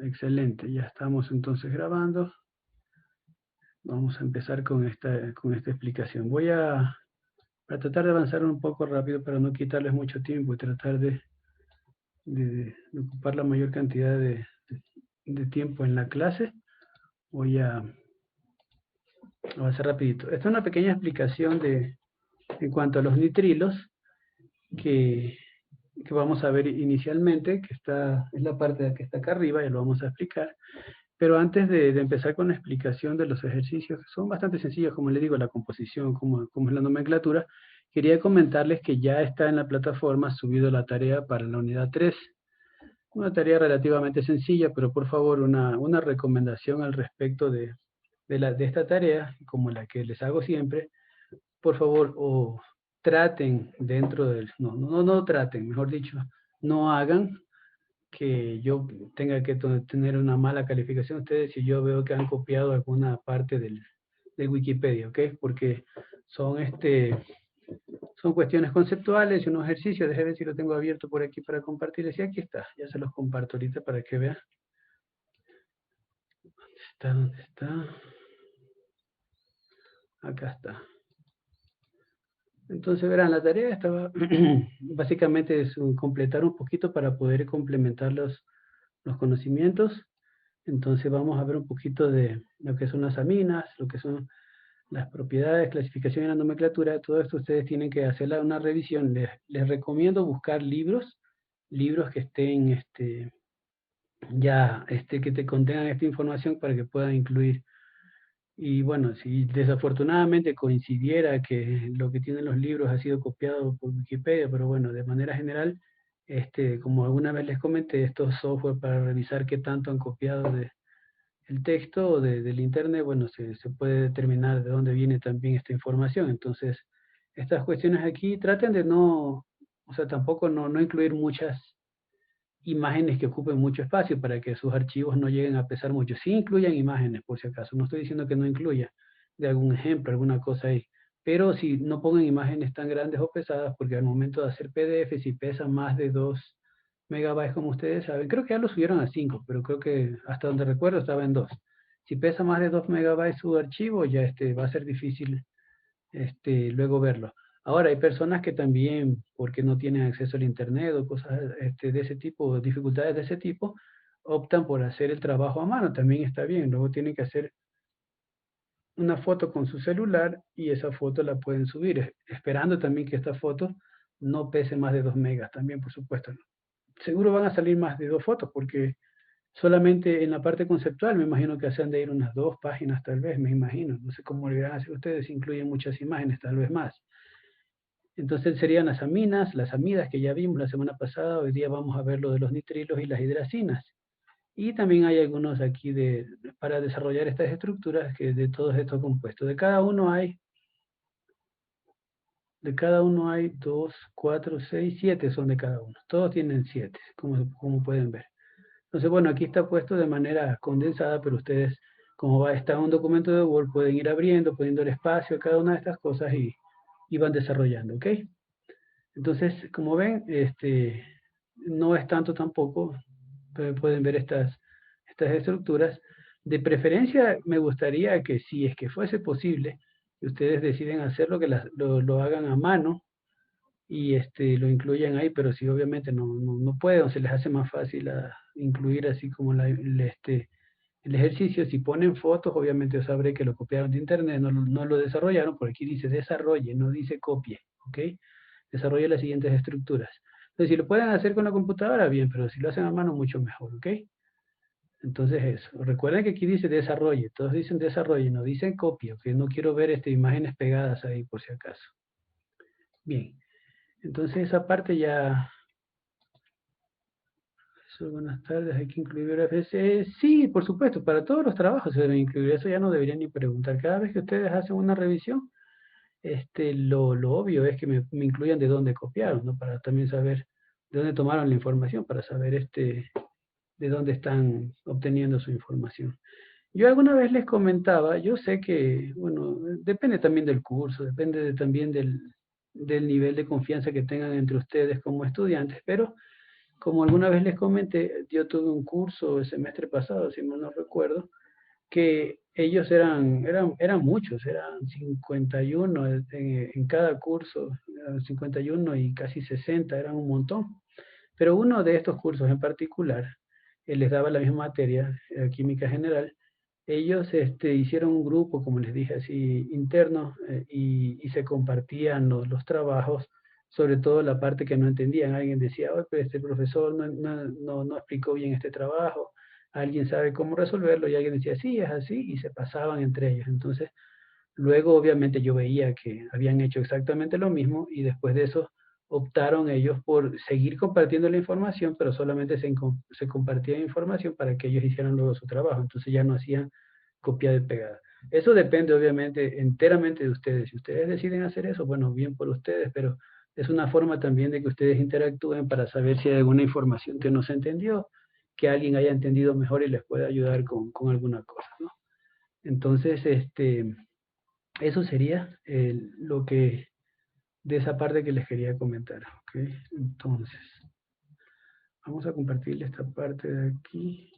excelente. Ya estamos entonces grabando. Vamos a empezar con esta explicación. Para tratar de avanzar un poco rápido para no quitarles mucho tiempo y tratar de ocupar la mayor cantidad de tiempo en la clase, voy a avanzar rapidito. Esta es una pequeña explicación en cuanto a los nitrilos que, que vamos a ver inicialmente, es la parte que está acá arriba, ya lo vamos a explicar. Pero antes de empezar con la explicación de los ejercicios, que son bastante sencillos, como les digo, la composición, como es la nomenclatura, quería comentarles que ya está en la plataforma subido la tarea para la unidad 3. Una tarea relativamente sencilla, pero por favor una recomendación al respecto de esta tarea, como la que les hago siempre, por favor, o traten dentro del, no traten, mejor dicho, no hagan que yo tenga que tener una mala calificación ustedes si yo veo que han copiado alguna parte del Wikipedia, ¿ok? Porque son, son cuestiones conceptuales y unos ejercicios. Déjenme ver si lo tengo abierto por aquí para compartirles. Y aquí está, ya se los comparto ahorita para que vean. ¿Dónde está? Acá está. Entonces verán, la tarea estaba, básicamente es completar un poquito para poder complementar los conocimientos. Entonces vamos a ver un poquito de lo que son las aminas, lo que son las propiedades, clasificación y la nomenclatura. Todo esto ustedes tienen que hacer una revisión. Les recomiendo buscar libros que estén que te contengan esta información para que puedan incluir. Y bueno, si desafortunadamente coincidiera que lo que tienen los libros ha sido copiado por Wikipedia, pero bueno, de manera general, como alguna vez les comenté, estos software para revisar qué tanto han copiado el texto o del internet, bueno, se puede determinar de dónde viene también esta información. Entonces, estas cuestiones aquí traten de no, o sea, tampoco no incluir muchas imágenes que ocupen mucho espacio para que sus archivos no lleguen a pesar mucho. Sí incluyan imágenes, por si acaso. No estoy diciendo que no incluya de algún ejemplo, alguna cosa ahí. Pero si no pongan imágenes tan grandes o pesadas, porque al momento de hacer PDF, si pesan más de 2 megabytes, como ustedes saben, creo que ya lo subieron a 5, pero creo que hasta donde recuerdo estaba en 2. Si pesa más de 2 megabytes su archivo, ya va a ser difícil luego verlo. Ahora, hay personas que también, porque no tienen acceso al internet o cosas de ese tipo, dificultades de ese tipo, optan por hacer el trabajo a mano. También está bien. Luego tienen que hacer una foto con su celular y esa foto la pueden subir, esperando también que esta foto no pese más de 2 megas también, por supuesto. Seguro van a salir más de 2 fotos porque solamente en la parte conceptual me imagino que hacen de ir unas 2 páginas tal vez, me imagino. No sé cómo le van a hacer ustedes, incluyen muchas imágenes, tal vez más. Entonces serían las aminas, las amidas que ya vimos la semana pasada. Hoy día vamos a ver lo de los nitrilos y las hidracinas. Y también hay algunos aquí para desarrollar estas estructuras que de todos estos compuestos. De cada uno hay 2, 4, 6, 7 son de cada uno. Todos tienen 7, como pueden ver. Entonces, bueno, aquí está puesto de manera condensada, pero ustedes, está en un documento de Word, pueden ir abriendo, poniendo el espacio a cada una de estas cosas y van desarrollando, ¿ok? Entonces, como ven, no es tanto tampoco, pero pueden ver estas estructuras. De preferencia, me gustaría que si es que fuese posible, que ustedes deciden hacerlo, que lo hagan a mano y lo incluyan ahí, pero si obviamente no pueden, o se les hace más fácil incluir así como el ejercicio. Si ponen fotos, obviamente yo sabré que lo copiaron de internet, no lo desarrollaron, por aquí dice desarrolle, no dice copie, ¿ok? Desarrolle las siguientes estructuras. Entonces, si lo pueden hacer con la computadora, bien, pero si lo hacen a mano, mucho mejor, ¿ok? Entonces eso. Recuerden que aquí dice desarrolle, todos dicen desarrolle, no dicen copia, que no quiero ver imágenes pegadas ahí por si acaso. Bien, entonces esa parte ya. Buenas tardes, hay que incluir bibliografías. Sí, por supuesto, para todos los trabajos se deben incluir, eso ya no deberían ni preguntar. Cada vez que ustedes hacen una revisión, lo obvio es que me incluyan de dónde copiaron, ¿no? Para también saber de dónde tomaron la información, para saber de dónde están obteniendo su información. Yo alguna vez les comentaba, yo sé que, bueno, depende también del curso, depende también del nivel de confianza que tengan entre ustedes como estudiantes, pero como alguna vez les comenté, yo tuve un curso el semestre pasado, si mal no recuerdo, que ellos eran muchos, eran 51 en cada curso, eran 51 y casi 60, eran un montón. Pero uno de estos cursos en particular, les daba la misma materia, química general. Ellos hicieron un grupo, como les dije, así interno, y se compartían los trabajos, sobre todo la parte que no entendían. Alguien decía, oye, pero este profesor no explicó bien este trabajo, alguien sabe cómo resolverlo, y alguien decía, sí, es así, y se pasaban entre ellos. Entonces, luego, obviamente, yo veía que habían hecho exactamente lo mismo y después de eso optaron ellos por seguir compartiendo la información, pero solamente se compartía información para que ellos hicieran luego su trabajo. Entonces ya no hacían copia de pegada. Eso depende, obviamente, enteramente de ustedes. Si ustedes deciden hacer eso, bueno, bien por ustedes, pero es una forma también de que ustedes interactúen para saber si hay alguna información que no se entendió, que alguien haya entendido mejor y les pueda ayudar con alguna cosa, ¿no? Entonces, eso sería lo que de esa parte que les quería comentar. ¿Ok? Entonces, vamos a compartirle esta parte de aquí.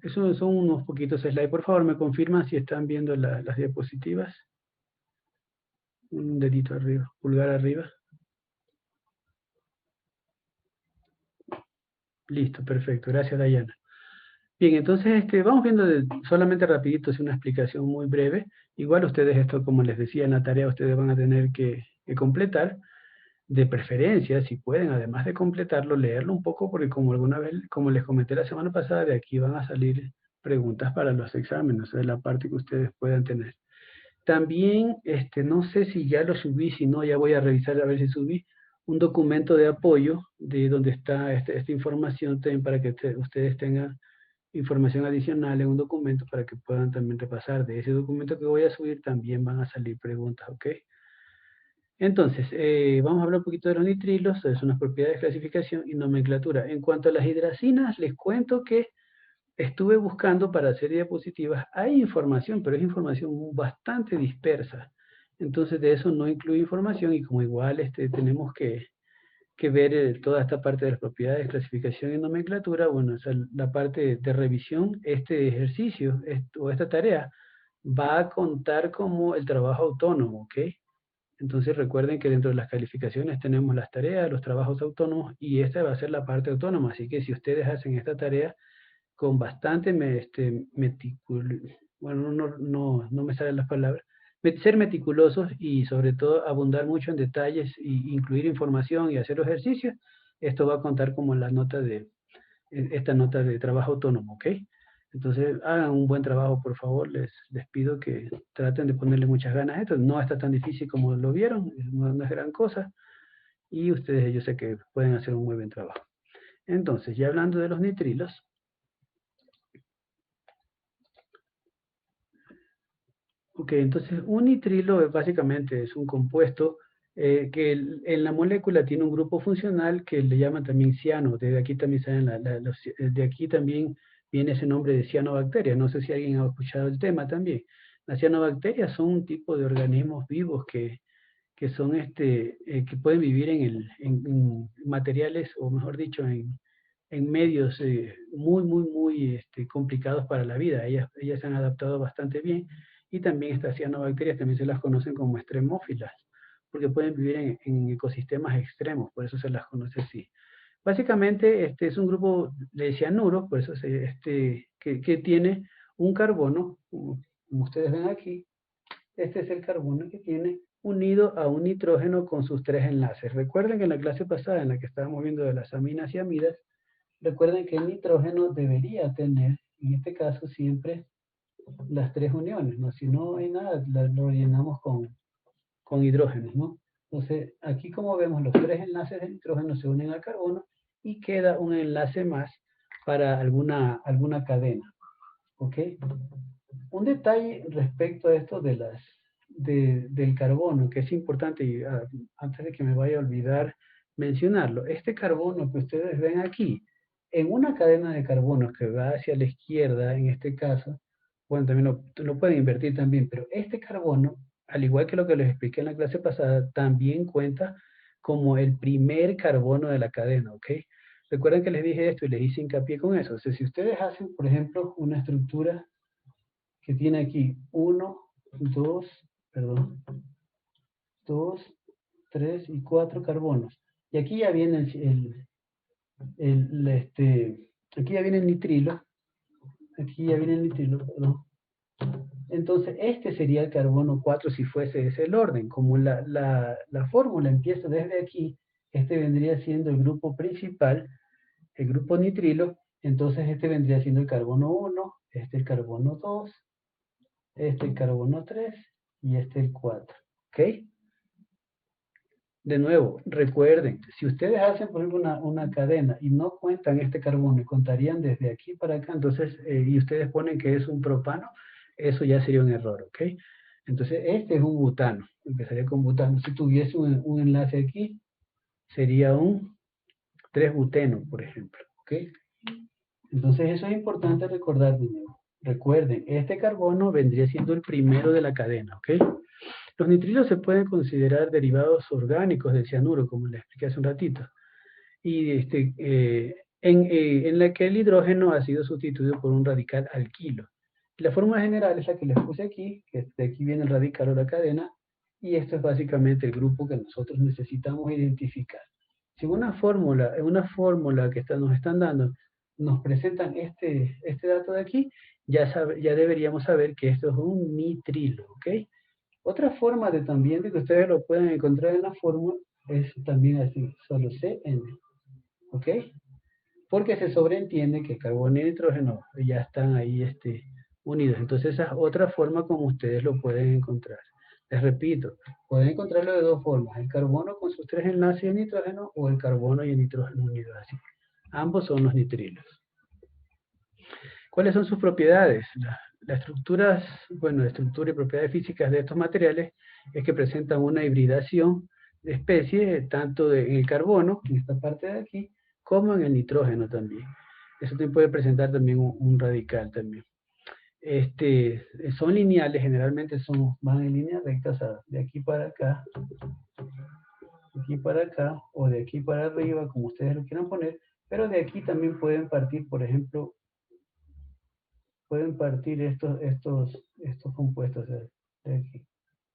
Esos son unos poquitos slides. Por favor, me confirman si están viendo las diapositivas. Un dedito arriba, pulgar arriba. Listo, perfecto. Gracias, Dayana. Bien, entonces vamos viendo solamente rapidito, es una explicación muy breve. Igual ustedes esto, como les decía en la tarea, ustedes van a tener que completar. De preferencia, si pueden, además de completarlo, leerlo un poco, porque como alguna vez, como les comenté la semana pasada, de aquí van a salir preguntas para los exámenes, de la parte que ustedes puedan tener. También, no sé si ya lo subí, si no, ya voy a revisar a ver si subí un documento de apoyo de donde está esta información también para que ustedes tengan información adicional en un documento para que puedan también repasar. De ese documento que voy a subir también van a salir preguntas, ¿ok? Entonces, vamos a hablar un poquito de los nitrilos, son las propiedades, clasificación y nomenclatura. En cuanto a las hidracinas, les cuento que estuve buscando para hacer diapositivas. Hay información, pero es información bastante dispersa. Entonces, de eso no incluye información y como igual tenemos que ver toda esta parte de las propiedades, clasificación y nomenclatura, bueno, o sea, la parte de revisión, este ejercicio o esta tarea va a contar como el trabajo autónomo, ¿ok? Entonces recuerden que dentro de las calificaciones tenemos las tareas, los trabajos autónomos y esta va a ser la parte autónoma. Así que si ustedes hacen esta tarea con bastante bueno, no me salen las palabras, ser meticulosos y sobre todo abundar mucho en detalles y incluir información y hacer ejercicios, esto va a contar como la nota esta nota de trabajo autónomo, ¿ok? Entonces, hagan un buen trabajo, por favor. Les pido que traten de ponerle muchas ganas a esto. No está tan difícil como lo vieron, no es gran cosa. Y ustedes, yo sé que pueden hacer un muy buen trabajo. Entonces, ya hablando de los nitrilos. Ok, entonces un nitrilo básicamente es un compuesto que en la molécula tiene un grupo funcional que le llaman también ciano. De aquí también salen de aquí también viene ese nombre de cianobacteria. No sé si alguien ha escuchado el tema también. Las cianobacterias son un tipo de organismos vivos que son que pueden vivir en materiales, o mejor dicho, en medios muy complicados para la vida. Ellas se han adaptado bastante bien y también estas cianobacterias también se las conocen como extremófilas, porque pueden vivir en ecosistemas extremos, por eso se las conoce así. Básicamente, este es un grupo de cianuros, por eso que tiene un carbono, como ustedes ven aquí, este es el carbono que tiene unido a un nitrógeno con sus tres enlaces. Recuerden que en la clase pasada, en la que estábamos viendo de las aminas y amidas, recuerden que el nitrógeno debería tener, en este caso, siempre las tres uniones, ¿no? Si no hay nada, lo llenamos con hidrógenos, ¿no? Entonces, aquí como vemos, los tres enlaces de nitrógeno se unen al carbono y queda un enlace más para alguna cadena, ¿ok? Un detalle respecto a esto del carbono, que es importante, y antes de que me vaya a olvidar mencionarlo, este carbono que ustedes ven aquí, en una cadena de carbono que va hacia la izquierda, en este caso, bueno, también lo pueden invertir también, pero este carbono, al igual que lo que les expliqué en la clase pasada, también cuenta como el primer carbono de la cadena, ¿ok? Recuerden que les dije esto y les hice hincapié con eso. O sea, si ustedes hacen, por ejemplo, una estructura que tiene aquí 1, 2, perdón, 2, 3 y 4 carbonos. Y aquí ya viene aquí ya viene el nitrilo. Aquí ya viene el nitrilo, perdón. Entonces, este sería el carbono 4 si fuese ese el orden. Como la fórmula empieza desde aquí, este vendría siendo el grupo principal, el grupo nitrilo, entonces este vendría siendo el carbono 1, este el carbono 2, este el carbono 3 y este el 4. ¿Ok? De nuevo, recuerden, si ustedes hacen, por ejemplo, una cadena y no cuentan este carbono y contarían desde aquí para acá, entonces, y ustedes ponen que es un propano, eso ya sería un error, ¿ok? Entonces, este es un butano, empezaría con butano. Si tuviese un enlace aquí, sería un 3-buteno, por ejemplo, ¿ok? Entonces, eso es importante recordar de nuevo. Recuerden, este carbono vendría siendo el primero de la cadena, ¿ok? Los nitrilos se pueden considerar derivados orgánicos del cianuro, como les expliqué hace un ratito, y en la que el hidrógeno ha sido sustituido por un radical alquilo. La fórmula general es la que les puse aquí, que de aquí viene el radical o la cadena, y esto es básicamente el grupo que nosotros necesitamos identificar. Si en una fórmula que nos están dando, nos presentan este dato de aquí, ya deberíamos saber que esto es un nitrilo, ¿ok? Otra forma también de que ustedes lo puedan encontrar en la fórmula es también así, solo CN, ¿ok? Porque se sobreentiende que carbono y nitrógeno ya están ahí unidos. Entonces esa es otra forma como ustedes lo pueden encontrar. Les repito, pueden encontrarlo de dos formas, el carbono con sus 3 enlaces de nitrógeno o el carbono y el nitrógeno unidos así. Ambos son los nitrilos. ¿Cuáles son sus propiedades? Las estructuras, bueno, la estructura y propiedades físicas de estos materiales es que presentan una hibridación de especies, tanto en el carbono, en esta parte de aquí, como en el nitrógeno también. Eso te puede presentar también un radical también. Son lineales, generalmente van en línea recta, de aquí para acá, o de aquí para arriba, como ustedes lo quieran poner, pero de aquí también pueden partir, por ejemplo, estos compuestos de aquí.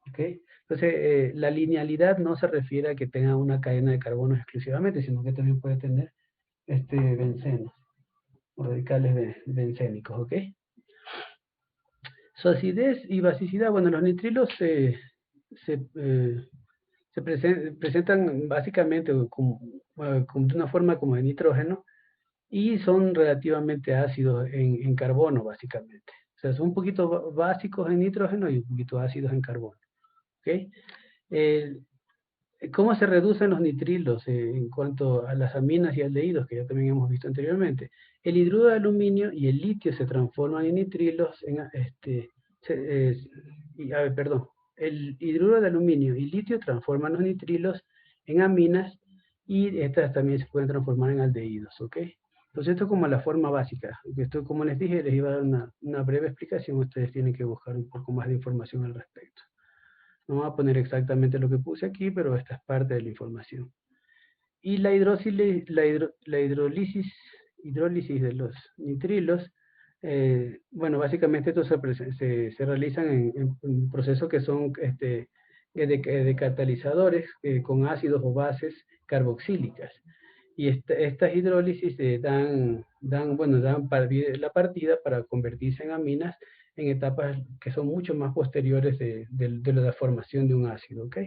¿Ok? Entonces, la linealidad no se refiere a que tenga una cadena de carbonos exclusivamente, sino que también puede tener bencenos, radicales bencénicos, ¿ok? Su acidez y basicidad, bueno, los nitrilos se presentan básicamente de una forma como de nitrógeno, y son relativamente ácidos en carbono, básicamente. O sea, son un poquito básicos en nitrógeno y un poquito ácidos en carbono. ¿Okay? ¿Cómo se reducen los nitrilos en cuanto a las aminas y aldehídos, que ya también hemos visto anteriormente? El hidruro de aluminio y el litio se transforman en nitrilos, perdón, el hidruro de aluminio y litio transforman los nitrilos en aminas, y estas también se pueden transformar en aldehídos, ¿ok? Entonces esto es como la forma básica. Esto, como les dije, les iba a dar una breve explicación, ustedes tienen que buscar un poco más de información al respecto. No voy a poner exactamente lo que puse aquí, pero esta es parte de la información. Y la hidrólisis de los nitrilos, bueno, básicamente estos se realizan en procesos que son de catalizadores con ácidos o bases carboxílicas. Y estas hidrólisis dan la partida para convertirse en aminas en etapas que son mucho más posteriores de la formación de un ácido, ¿ok?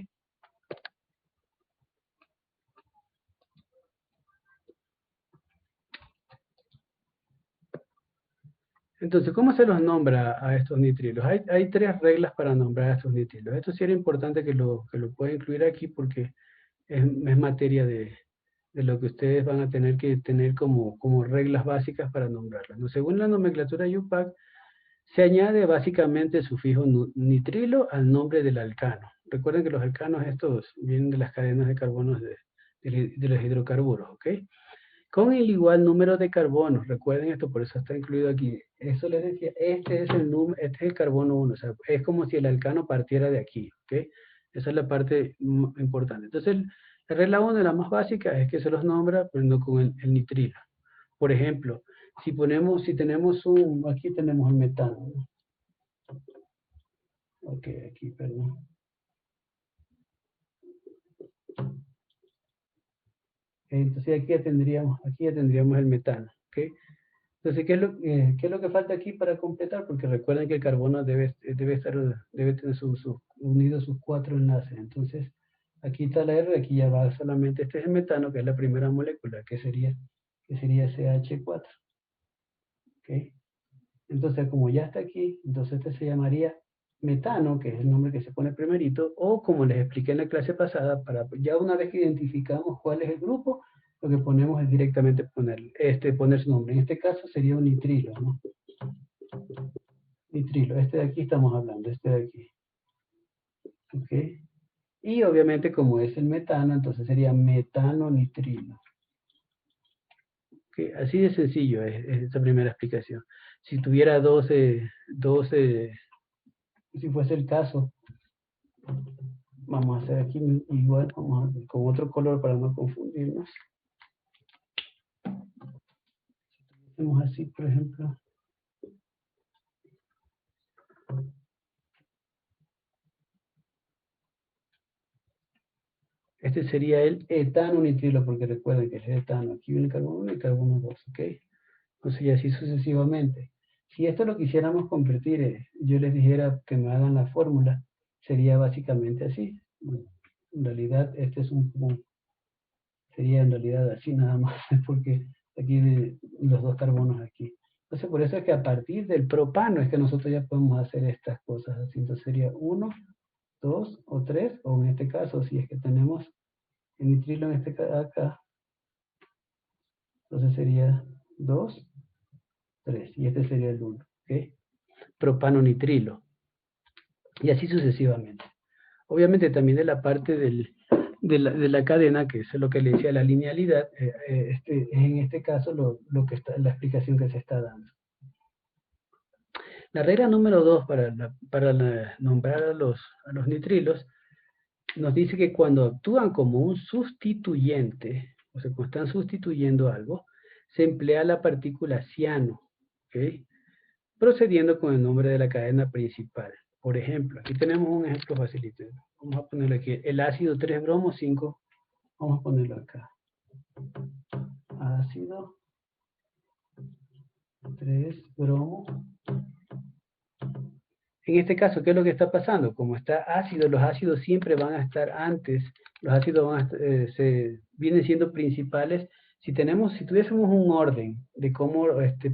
Entonces, ¿cómo se los nombra a estos nitrilos? Hay 3 reglas para nombrar a estos nitrilos. Esto sí era importante que lo pueda incluir aquí porque es materia de lo que ustedes van a tener que tener como reglas básicas para nombrarlos, ¿no? Según la nomenclatura UPAC, se añade básicamente el sufijo nitrilo al nombre del alcano. Recuerden que los alcanos estos vienen de las cadenas de carbonos de los hidrocarburos, ¿ok? Con el igual número de carbonos, recuerden esto, por eso está incluido aquí. Eso les decía, este es el carbono 1, o sea, es como si el alcano partiera de aquí, ¿ok? Esa es la parte importante. Entonces, La regla 1, la más básica, es que se los nombra, pero no con el nitrilo. Por ejemplo, si tenemos aquí tenemos el metano, ¿no? Ok, aquí, perdón. Entonces aquí ya tendríamos el metano, ¿ok? Entonces, ¿qué es lo que falta aquí para completar? Porque recuerden que el carbono debe tener unidos sus 4 enlaces. Entonces, aquí está la R, aquí ya va solamente, este es el metano, que es la primera molécula, que sería CH4, ¿ok? Entonces, como ya está aquí, entonces este se llamaría metano, que es el nombre que se pone primerito, o como les expliqué en la clase pasada, ya una vez que identificamos cuál es el grupo, lo que ponemos es directamente poner su nombre. En este caso sería un nitrilo, ¿no? Nitrilo, este de aquí estamos hablando, este de aquí. ¿Ok? Y obviamente como es el metano, entonces sería metano nitrilo. ¿Ok? Así de sencillo es esta primera explicación. Si tuviera 12, si fuese el caso, vamos a hacer aquí igual, vamos a hacer con otro color para no confundirnos. Hacemos así, por ejemplo. Este sería el etano nitrilo, porque recuerden que es etano. Aquí viene el carbono 1 y el carbono 2, ¿ok? Entonces, y así sucesivamente. Si esto lo quisiéramos convertir, yo les dijera que me hagan la fórmula, sería básicamente así. Bueno, en realidad, sería en realidad así nada más, porque aquí los dos carbonos aquí. Entonces, por eso es que a partir del propano es que nosotros ya podemos hacer estas cosas así. Entonces sería 1, 2 o 3, o en este caso, si es que tenemos el nitrilo en este acá, entonces sería 2, 3, y este sería el 1, ¿ok? Propano nitrilo, y así sucesivamente. Obviamente también de la parte de la cadena, que es lo que le decía la linealidad, es en este caso la explicación que se está dando. La regla número 2 para nombrar a los nitrilos nos dice que cuando actúan como un sustituyente, o sea, cuando están sustituyendo algo, se emplea la partícula ciano, ¿ok? Procediendo con el nombre de la cadena principal. Por ejemplo, aquí tenemos un ejemplo facilito. Vamos a ponerlo aquí. El ácido 3-bromo 5, vamos a ponerlo acá. Ácido 3-bromo. En este caso, ¿qué es lo que está pasando? Como está ácido, los ácidos siempre van a estar antes, los ácidos vienen siendo principales. Si tuviésemos un orden de cómo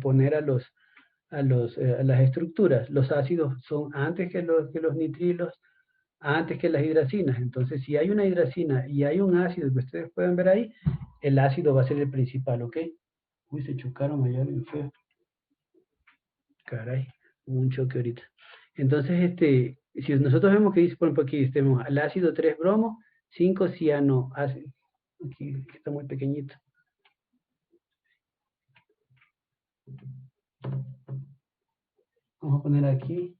poner a las estructuras, los ácidos son antes que los nitrilos, antes que las hidracinas. Entonces, si hay una hidracina y hay un ácido que ustedes pueden ver ahí, el ácido va a ser el principal, ¿ok? Uy, se chocaron allá bien feo. Caray, hubo un choque ahorita. Entonces, si nosotros vemos que dice, por ejemplo, aquí tenemos el ácido 3-bromo, 5 ciano, aquí está muy pequeñito. Vamos a poner aquí.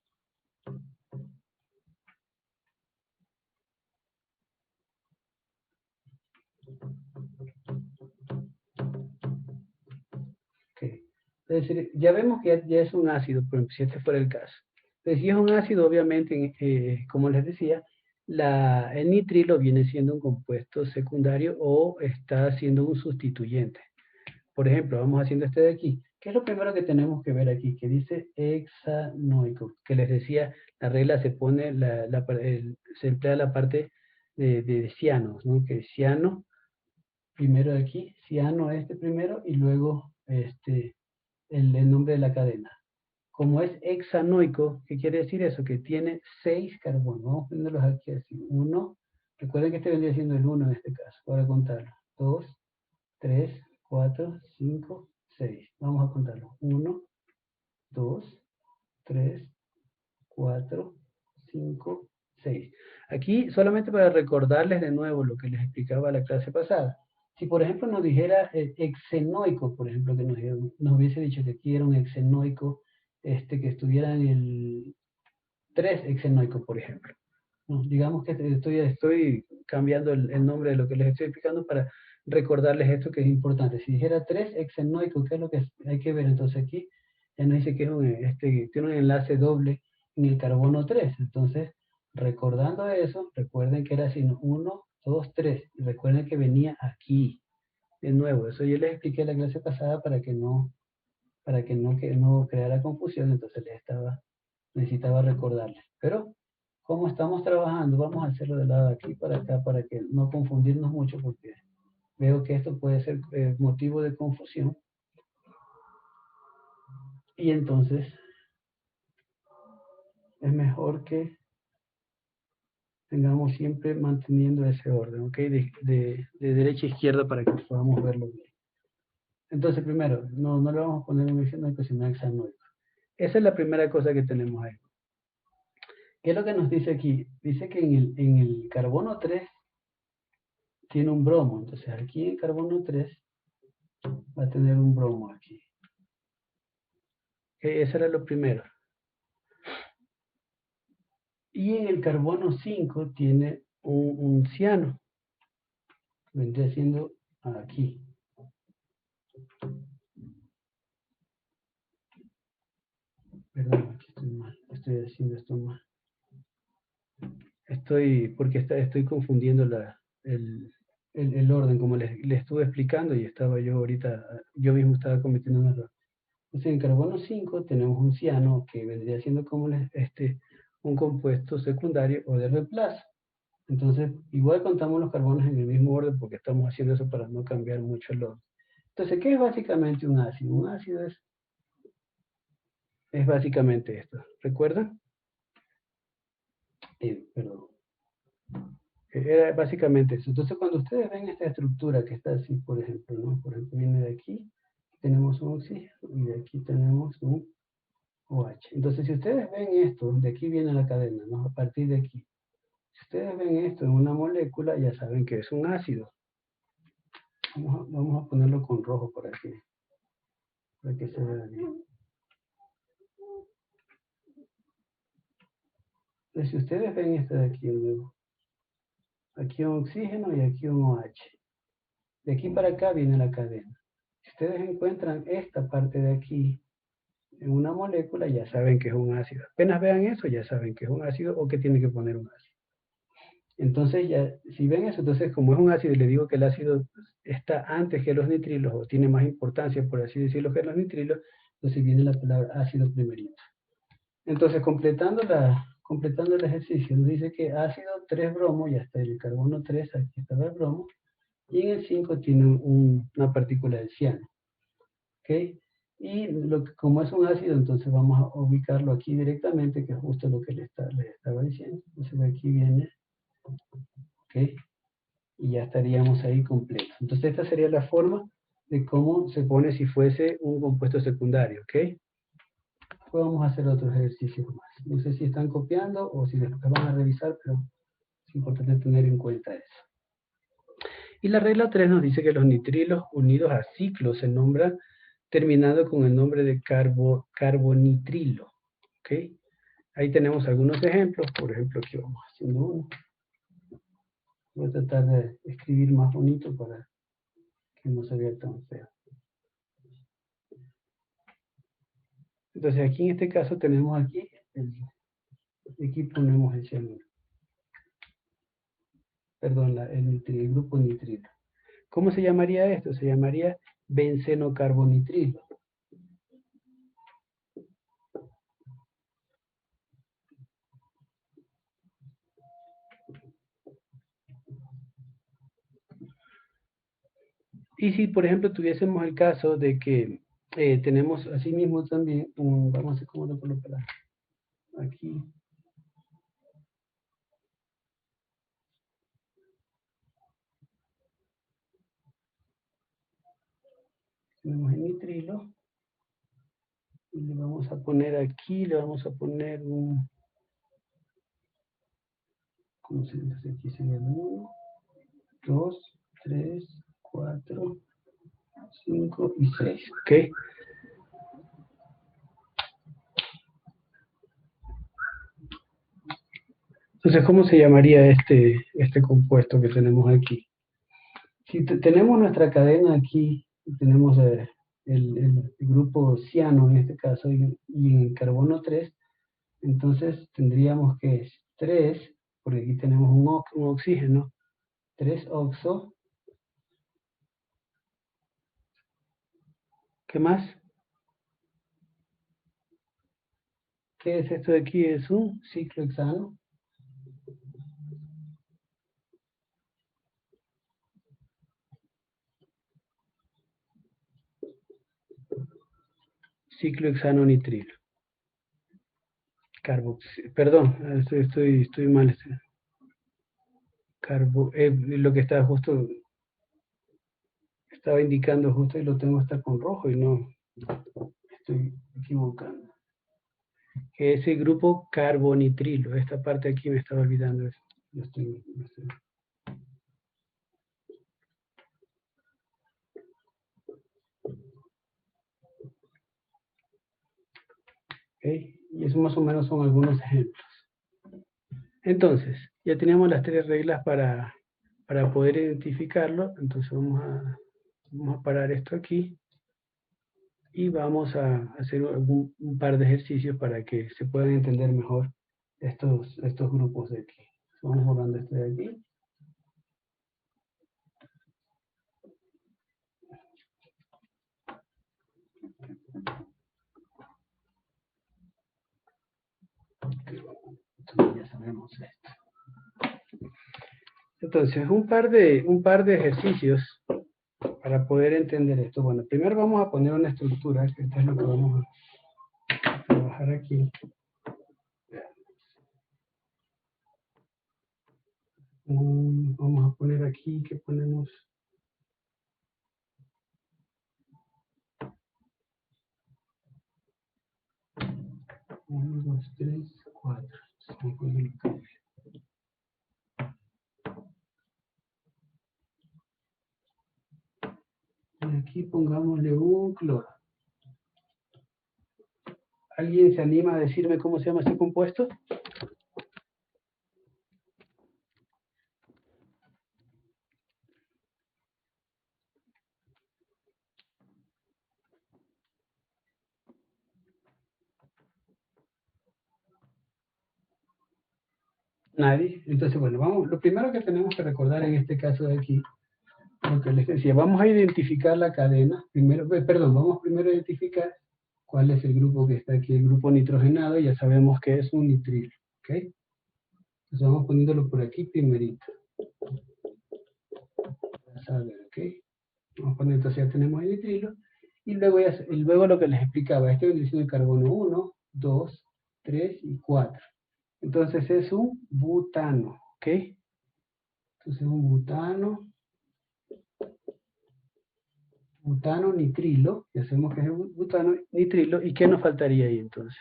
Okay. Es decir, ya vemos que ya es un ácido, por ejemplo, si este fuera el caso. Entonces, si es un ácido, obviamente, como les decía, el nitrilo viene siendo un compuesto secundario o está siendo un sustituyente. Por ejemplo, vamos haciendo este de aquí. ¿Qué es lo primero que tenemos que ver aquí? Que dice hexanoico, que les decía, la regla se pone, se emplea la parte de cianos, ¿no? Que ciano, primero de aquí, ciano primero y luego el nombre de la cadena. Como es hexanoico, ¿qué quiere decir eso? Que tiene 6 carbonos. Vamos a ponerlos aquí así. 1, recuerden que este vendría siendo el 1 en este caso, para contarlo. 2, 3, 4, 5, 6. Vamos a contarlo. 1, 2, 3, 4, 5, 6. Aquí solamente para recordarles de nuevo lo que les explicaba la clase pasada. Si por ejemplo nos dijera hexenoico, por ejemplo, que nos hubiese dicho que aquí era un hexenoico, que estuviera en el 3 hexenoico, por ejemplo. No, digamos que estoy cambiando el nombre de lo que les estoy explicando para recordarles esto que es importante. Si dijera 3 hexenoico, ¿qué es lo que hay que ver? Entonces aquí ya nos dice que es tiene un enlace doble en el carbono 3. Entonces, recordando eso, recuerden que era así, 1, 2, 3. Y recuerden que venía aquí. De nuevo, eso yo les expliqué en la clase pasada que no creara confusión, entonces necesitaba recordarles. Pero como estamos trabajando, vamos a hacerlo de lado de aquí para acá para que no confundirnos mucho porque veo que esto puede ser motivo de confusión. Y entonces es mejor que tengamos siempre manteniendo ese orden, ¿ok? De derecha a izquierda para que podamos verlo bien. Entonces, primero, no le vamos a poner un hexanoico, sino hexanoico. Esa es la primera cosa que tenemos ahí. ¿Qué es lo que nos dice aquí? Dice que en el carbono 3 tiene un bromo. Entonces, aquí en carbono 3 va a tener un bromo aquí. Eso era lo primero. Y en el carbono 5 tiene un ciano. Vendría siendo aquí. Perdón, aquí estoy mal. Estoy haciendo esto mal. Estoy confundiendo el orden, como les estuve explicando y estaba yo ahorita, yo mismo estaba cometiendo un error. Entonces, en carbono 5 tenemos un ciano que vendría siendo como un compuesto secundario o de reemplazo. Entonces, igual contamos los carbonos en el mismo orden porque estamos haciendo eso para no cambiar mucho el orden. Entonces, ¿qué es básicamente un ácido? Un ácido es básicamente esto. ¿Recuerdan? Perdón. Era básicamente eso. Entonces, cuando ustedes ven esta estructura que está así, por ejemplo, ¿no? Por ejemplo, viene de aquí, tenemos un oxígeno y de aquí tenemos un OH. Entonces, si ustedes ven esto, de aquí viene la cadena, ¿no? A partir de aquí. Si ustedes ven esto en una molécula, ya saben que es un ácido. Vamos a ponerlo con rojo para que se vea bien. Entonces, si ustedes ven esto de aquí, aquí un oxígeno y aquí un OH. De aquí para acá viene la cadena. Si ustedes encuentran esta parte de aquí en una molécula, ya saben que es un ácido. Apenas vean eso, ya saben que es un ácido o que tiene que poner un ácido. Entonces, ya, si ven eso, entonces como es un ácido y le digo que el ácido está antes que los nitrilos o tiene más importancia, por así decirlo, que los nitrilos, entonces viene la palabra ácido primerito. Entonces, completando el ejercicio, nos dice que ácido 3 bromo, ya está en el carbono 3, aquí está el bromo, y en el 5 tiene una partícula de ciano. ¿Ok? Y como es un ácido, entonces vamos a ubicarlo aquí directamente, que es justo lo que le estaba diciendo. Entonces de aquí viene, ¿ok? Y ya estaríamos ahí completos. Entonces esta sería la forma de cómo se pone si fuese un compuesto secundario, ¿ok? Después vamos a hacer otros ejercicios más. No sé si están copiando o si después van a revisar, pero es importante tener en cuenta eso. Y la regla 3 nos dice que los nitrilos unidos a ciclos se nombran terminando con el nombre de carbonitrilo. ¿Ok? Ahí tenemos algunos ejemplos. Por ejemplo, aquí vamos haciendo uno. Voy a tratar de escribir más bonito para que no se vea tan feo. Entonces aquí en este caso tenemos aquí, aquí ponemos el cianuro. Perdón, el grupo nitrilo. ¿Cómo se llamaría esto? Se llamaría benceno-carbonitrilo. Y si, por ejemplo, tuviésemos el caso de que tenemos así mismo también, vamos a ver cómo lo colocar aquí. Tenemos el nitrilo. Y le vamos a poner aquí, le vamos a poner un... ¿Cómo se dice? Aquí sería el 1, 2, 3, 4, 5 y 6. ¿Ok? Entonces, ¿cómo se llamaría este compuesto que tenemos aquí? Si tenemos nuestra cadena aquí, tenemos el grupo ciano en este caso y en carbono 3, entonces tendríamos que es 3, porque aquí tenemos un oxígeno, 3 oxo. ¿Qué más? ¿Qué es esto de aquí? Es un ciclohexano. Ciclohexano nitrilo. Perdón, estoy mal. Lo que está justo, estaba indicando justo y lo tengo hasta con rojo y no, estoy equivocando. Que ese grupo carbonitrilo, esta parte aquí me estaba olvidando eso. ¿Ok? Y eso más o menos son algunos ejemplos. Entonces, ya teníamos las tres reglas para poder identificarlo. Entonces vamos a parar esto aquí y vamos a hacer un par de ejercicios para que se puedan entender mejor estos grupos de aquí. Vamos borrando esto de aquí. Entonces ya sabemos esto. Entonces, un par de ejercicios para poder entender esto. Bueno, primero vamos a poner una estructura, que esto es lo que vamos a trabajar aquí. Vamos a poner aquí, que ponemos 1, 2, 3, 4. Y aquí pongámosle un cloro. ¿Alguien se anima a decirme cómo se llama este compuesto? Nadie. Entonces, bueno, vamos. Lo primero que tenemos que recordar en este caso de aquí, lo que les decía, vamos a identificar la cadena. Vamos primero a identificar cuál es el grupo que está aquí, el grupo nitrogenado, y ya sabemos que es un nitrilo. ¿Ok? Entonces vamos poniéndolo por aquí primerito. A ver, ¿ok? Vamos a poner, entonces ya tenemos el nitrilo. Y luego lo que les explicaba, este viene siendo el carbono 1, 2, 3 y 4. Entonces es un butano, ¿ok? Entonces un butano nitrilo, ya sabemos que es un butano nitrilo, ¿y qué nos faltaría ahí entonces?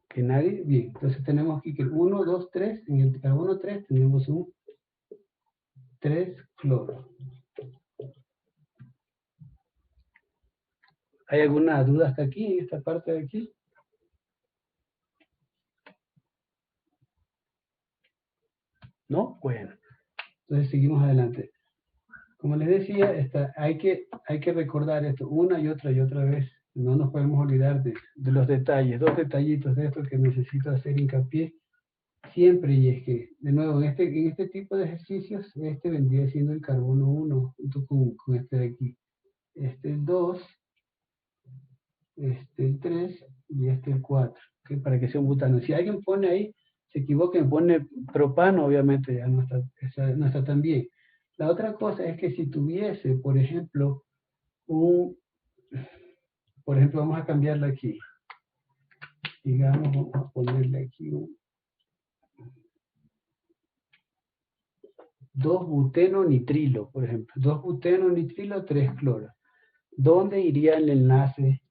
Que nadie, bien, entonces tenemos aquí que 1, 2, 3, en el carbono 3 tenemos un 3 cloro. ¿Hay alguna duda hasta aquí, en esta parte de aquí? ¿No? Bueno, entonces seguimos adelante. Como les decía, hay que recordar esto una y otra vez. No nos podemos olvidar de los detalles, dos detallitos de esto que necesito hacer hincapié siempre, y es que, de nuevo, en este tipo de ejercicios, este vendría siendo el carbono 1 junto con este de aquí. Este el 2, este el 3 y este el 4, ¿okay? Para que sea un butano. Si alguien pone ahí, se equivoca y pone propano, obviamente ya no está tan bien. La otra cosa es que si tuviese, por ejemplo, vamos a cambiarla aquí. Digamos, vamos a ponerle aquí 2-buteno nitrilo, por ejemplo. 2-buteno nitrilo, 3 cloro. ¿Dónde iría el enlace?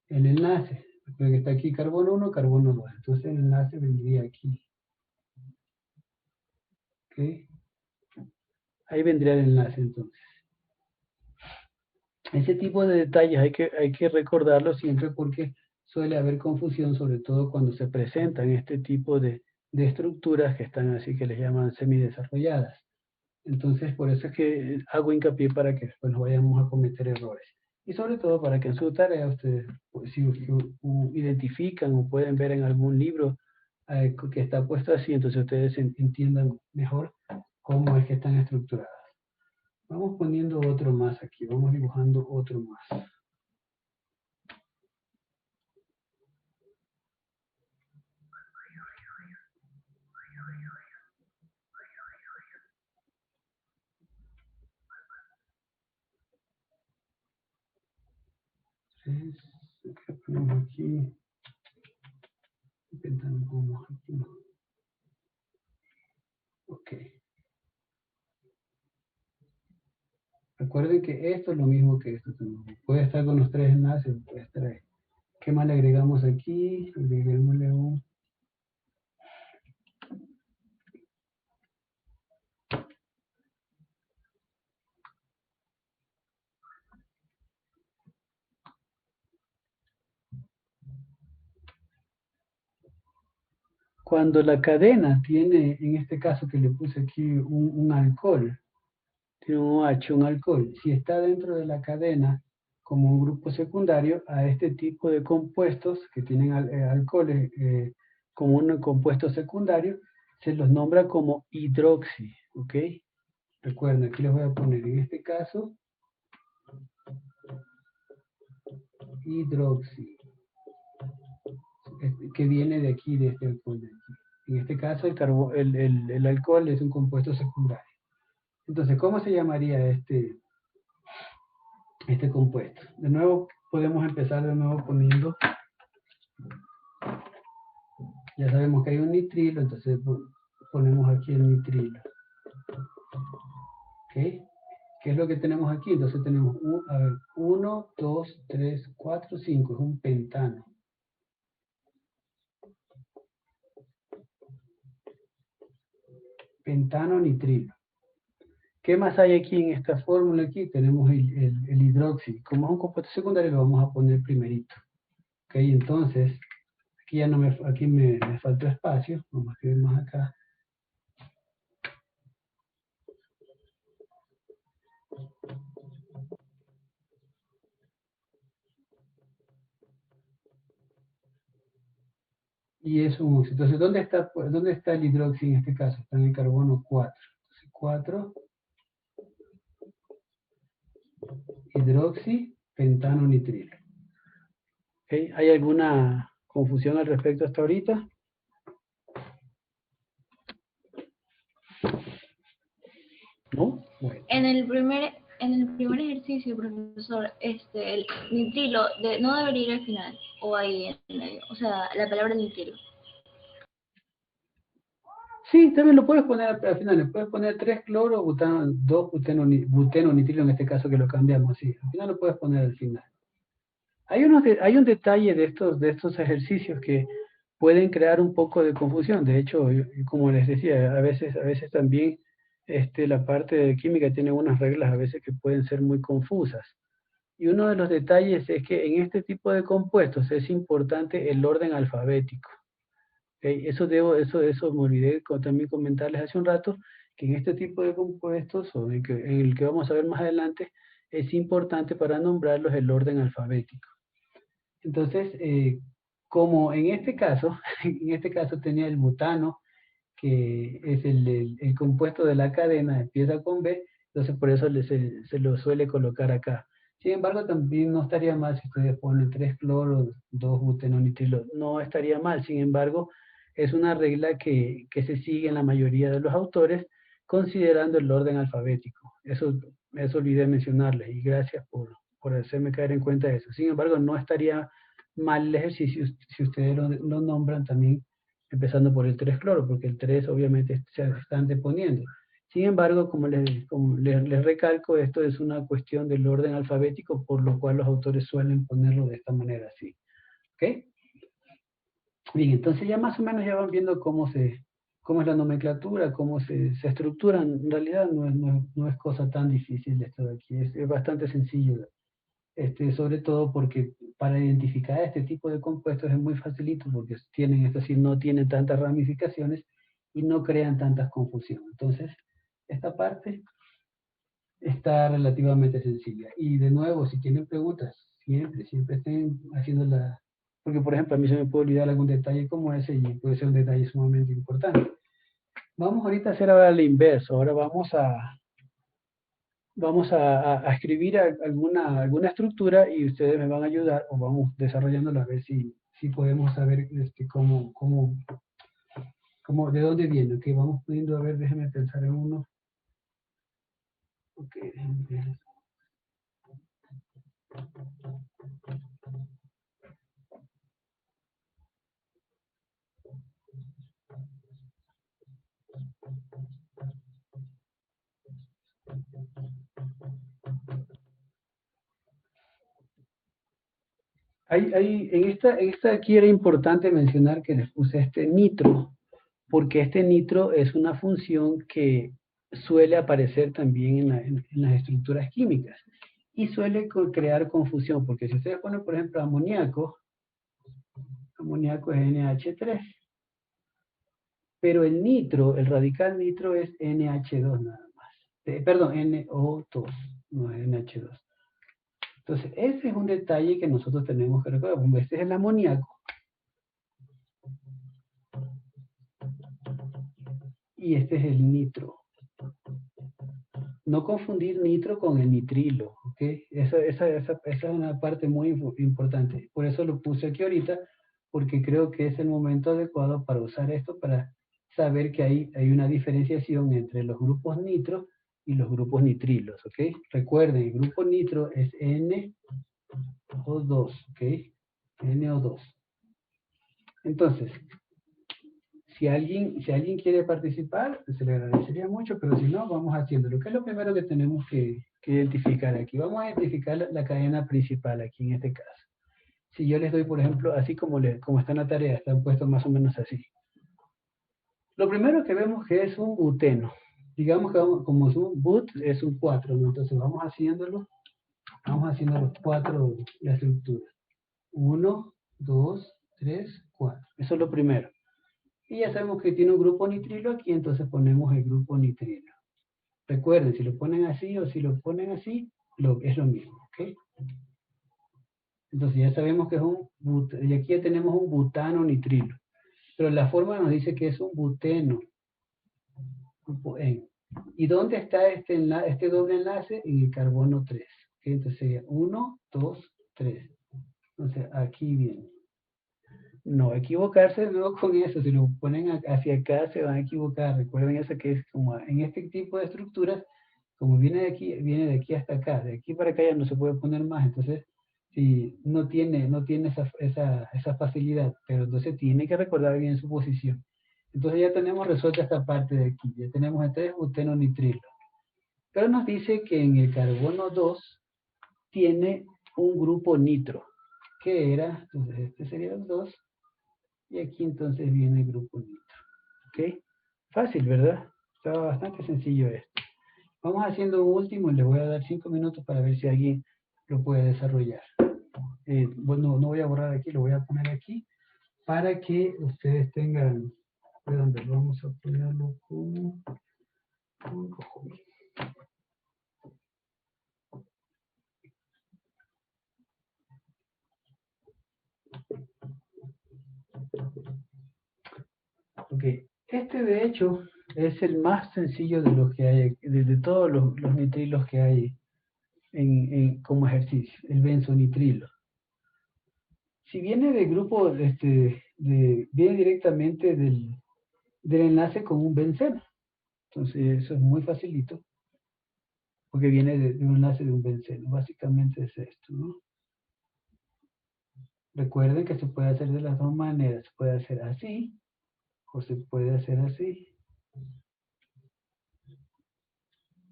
El enlace, porque está aquí carbono 1, carbono 2. Entonces el enlace vendría aquí. ¿Ok? Ahí vendría el enlace entonces. Ese tipo de detalles hay que recordarlo siempre porque suele haber confusión, sobre todo cuando se presentan este tipo de estructuras que están así, que les llaman semidesarrolladas. Entonces, por eso es que hago hincapié para que después no vayamos a cometer errores. Y sobre todo para que en su tarea ustedes, pues, si identifican o pueden ver en algún libro que está puesto así, entonces ustedes entiendan mejor cómo es que están estructuradas. Vamos poniendo otro más aquí, vamos dibujando otro más. ¿Qué ponemos aquí? Intentamos aquí. Ok. Recuerden que esto es lo mismo que esto. Puede estar con los tres enlaces, puede estar ahí. ¿Qué más le agregamos aquí? Agreguémosle un... Cuando la cadena tiene, en este caso que le puse aquí, un alcohol, tiene un OH, un alcohol, si está dentro de la cadena como un grupo secundario, a este tipo de compuestos que tienen alcoholes como un compuesto secundario, se los nombra como hidroxi, ¿ok? Recuerden, aquí les voy a poner en este caso hidroxi, que viene de aquí, de este alcohol de aquí. En este caso, el alcohol es un compuesto secundario. Entonces, ¿cómo se llamaría este compuesto? De nuevo, podemos empezar de nuevo poniendo, ya sabemos que hay un nitrilo, entonces ponemos aquí el nitrilo. ¿Ok? ¿Qué es lo que tenemos aquí? Entonces tenemos, 1, 2, 3, 4, 5, es un pentano. Pentano nitrilo. ¿Qué más hay aquí en esta fórmula? Aquí tenemos el hidroxi. Como es un compuesto secundario, lo vamos a poner primerito. ¿Ok? Entonces, aquí ya no me faltó espacio. Vamos a escribir más acá. Y es un óxido. Entonces, ¿dónde está el hidroxi en este caso? Está en el carbono 4. Entonces, 4, hidroxi, pentano, nitrilo. ¿Okay? ¿Hay alguna confusión al respecto hasta ahorita? ¿No? Bueno. En el primer ejercicio, profesor, el nitrilo no debería ir al final, o ahí en medio, o sea, la palabra nitrilo. Sí, también lo puedes poner al final, le puedes poner 3 cloro, butano, 2 buteno, nitrilo en este caso que lo cambiamos, sí, al final lo puedes poner al final. Hay un detalle de estos ejercicios que pueden crear un poco de confusión. De hecho, como les decía, a veces también la parte de química tiene unas reglas a veces que pueden ser muy confusas. Y uno de los detalles es que en este tipo de compuestos es importante el orden alfabético. ¿Okay? Eso me olvidé también comentarles hace un rato, que en este tipo de compuestos, o en el que vamos a ver más adelante, es importante para nombrarlos el orden alfabético. Entonces, como en este caso, en este caso tenía el butano, que es el compuesto de la cadena, empieza con B, entonces por eso se lo suele colocar acá. Sin embargo, también no estaría mal si ustedes ponen 3 cloros, 2 butenonitrilo, no estaría mal. Sin embargo, es una regla que se sigue en la mayoría de los autores, considerando el orden alfabético. Eso olvidé mencionarles y gracias por hacerme caer en cuenta de eso. Sin embargo, no estaría mal el ejercicio si ustedes lo nombran también empezando por el 3-cloro, porque el 3 obviamente se está anteponiendo. Sin embargo, como les recalco, esto es una cuestión del orden alfabético, por lo cual los autores suelen ponerlo de esta manera así. ¿Ok? Bien, entonces ya más o menos ya van viendo cómo es la nomenclatura, cómo se estructuran. En realidad no es cosa tan difícil esto de aquí, es bastante sencillo sobre todo porque para identificar este tipo de compuestos es muy facilito, porque tienen, es decir, no tienen tantas ramificaciones y no crean tantas confusiones. Entonces, esta parte está relativamente sencilla. Y de nuevo, si tienen preguntas, siempre estén haciéndola, porque por ejemplo a mí se me puede olvidar algún detalle como ese y puede ser un detalle sumamente importante. Vamos ahorita a hacer ahora el inverso. Ahora vamos a escribir alguna estructura y ustedes me van a ayudar o vamos desarrollándola a ver si podemos saber de dónde viene. Ok, vamos pudiendo, a ver, déjenme pensar en uno. Ok, en esta aquí era importante mencionar que les puse este nitro, porque este nitro es una función que suele aparecer también en las estructuras químicas y suele crear confusión, porque si ustedes ponen, por ejemplo, amoníaco es NH3, pero el nitro, el radical nitro es NH2 nada más. Perdón, NO2, no es NH2. Entonces, ese es un detalle que nosotros tenemos que recordar. Este es el amoníaco y este es el nitro. No confundir nitro con el nitrilo, ¿ok? Esa es una parte muy importante. Por eso lo puse aquí ahorita, porque creo que es el momento adecuado para usar esto, para saber que hay una diferenciación entre los grupos nitro y los grupos nitrilos, ¿ok? Recuerden, el grupo nitro es NO2, ¿ok? NO2. Entonces, si alguien quiere participar, se le agradecería mucho, pero si no, vamos haciéndolo. ¿Qué es lo primero que tenemos que identificar aquí? Vamos a identificar la cadena principal aquí en este caso. Si yo les doy, por ejemplo, así como está en la tarea, están puestos más o menos así. Lo primero que vemos que es un buteno. Digamos que como es un but, es un 4, ¿no? Entonces vamos haciendo los 4, la estructura. 1, 2, 3, 4. Eso es lo primero. Y ya sabemos que tiene un grupo nitrilo aquí, entonces ponemos el grupo nitrilo. Recuerden, si lo ponen así o si lo ponen así, es lo mismo, ¿ok? Entonces ya sabemos que es y aquí ya tenemos un butano nitrilo. Pero la forma nos dice que es un buteno, grupo N. ¿Y dónde está este doble enlace? En el carbono 3. ¿Ok? Entonces sería 1, 2, 3. Entonces aquí viene. No equivocarse luego con eso, si lo ponen hacia acá se van a equivocar. Recuerden eso que es como en este tipo de estructuras, como viene de aquí hasta acá, de aquí para acá ya no se puede poner más, entonces si no tiene esa facilidad, pero entonces tiene que recordar bien su posición. Entonces ya tenemos resuelta esta parte de aquí, ya tenemos el 3 buteno nitrilo. Pero nos dice que en el carbono 2 tiene un grupo nitro, que era, entonces este sería el 2, y aquí entonces viene el grupo nitro. ¿Ok? Fácil, ¿verdad? Estaba bastante sencillo esto. Vamos haciendo un último y les voy a dar 5 minutos para ver si alguien lo puede desarrollar. Bueno, no voy a borrar aquí, lo voy a poner aquí para que ustedes tengan... Perdón, vamos a ponerlo como... Ok, este de hecho es el más sencillo de los que hay, de todos los nitrilos que hay como ejercicio, el benzonitrilo. Si viene del grupo, viene directamente del enlace con un benceno. Entonces eso es muy facilito, porque viene de un enlace de un benceno. Básicamente es esto, ¿no? Recuerden que se puede hacer de las dos maneras. Se puede hacer así, o se puede hacer así.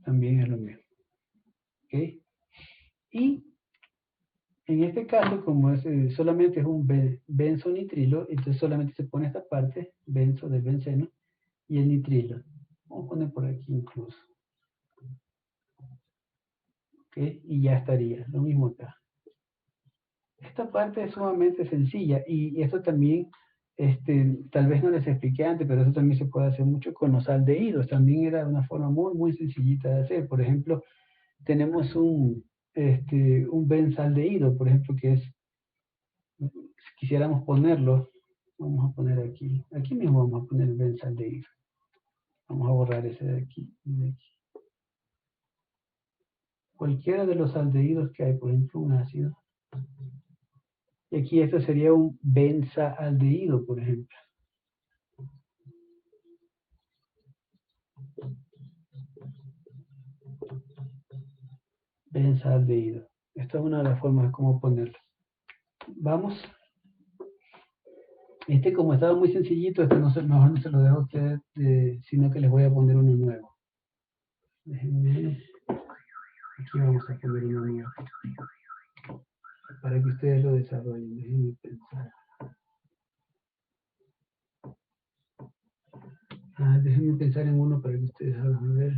También es lo mismo. ¿Ok? Y en este caso, como solamente es un benzonitrilo, entonces solamente se pone esta parte, benzo del benceno, y el nitrilo. Vamos a poner por aquí incluso. ¿Ok? Y ya estaría, lo mismo acá. Esta parte es sumamente sencilla y esto también, tal vez no les expliqué antes, pero eso también se puede hacer mucho con los aldehídos. También era una forma muy, muy sencillita de hacer. Por ejemplo, tenemos un benzaldehído, por ejemplo, que es, si quisiéramos ponerlo, vamos a poner aquí mismo vamos a poner el benzaldehído. Vamos a borrar ese de aquí. Cualquiera de los aldehídos que hay, por ejemplo, un ácido. Y aquí esto sería un benzaldehído, por ejemplo. Benzaldehído. Esta es una de las formas de cómo ponerlo. Vamos. Como estaba muy sencillito, no mejor no se lo dejo a ustedes, sino que les voy a poner uno nuevo. Déjenme. Aquí vamos a poner uno nuevo. Para que ustedes lo desarrollen. Déjenme pensar. Déjenme pensar en uno para que ustedes hagan. A ver.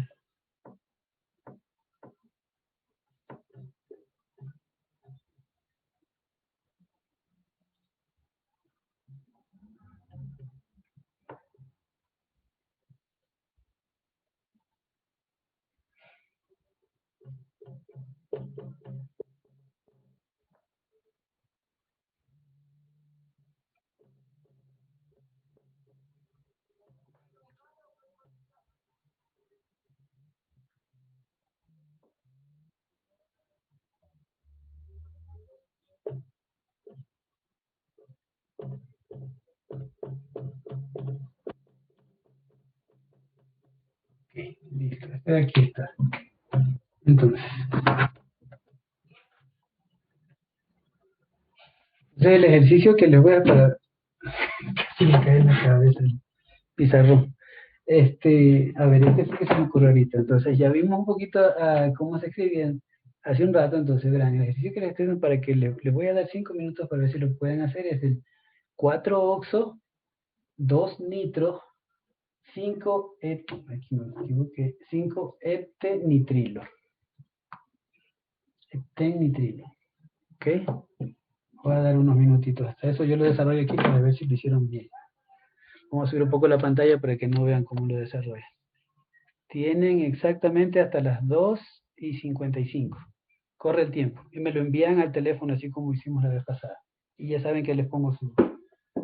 Ok, listo. Aquí está. Entonces, el ejercicio que les voy a para casi me cae en la cabeza el pizarrón. A ver, fue que se me ocurrió ahorita. Entonces, ya vimos un poquito cómo se escribían hace un rato. Entonces, verán, el ejercicio que les estoy para que les voy a dar 5 minutos para ver si lo pueden hacer es el 4-oxo, 2-nitro, 5 aquí me equivoqué, 5 heptenitrilo. Heptenitrilo. ¿Ok? Voy a dar unos minutitos. Hasta eso yo lo desarrollo aquí para ver si lo hicieron bien. Vamos a subir un poco la pantalla para que no vean cómo lo desarrollo. Tienen exactamente hasta las 2:55. Corre el tiempo. Y me lo envían al teléfono así como hicimos la vez pasada. Y ya saben que les pongo su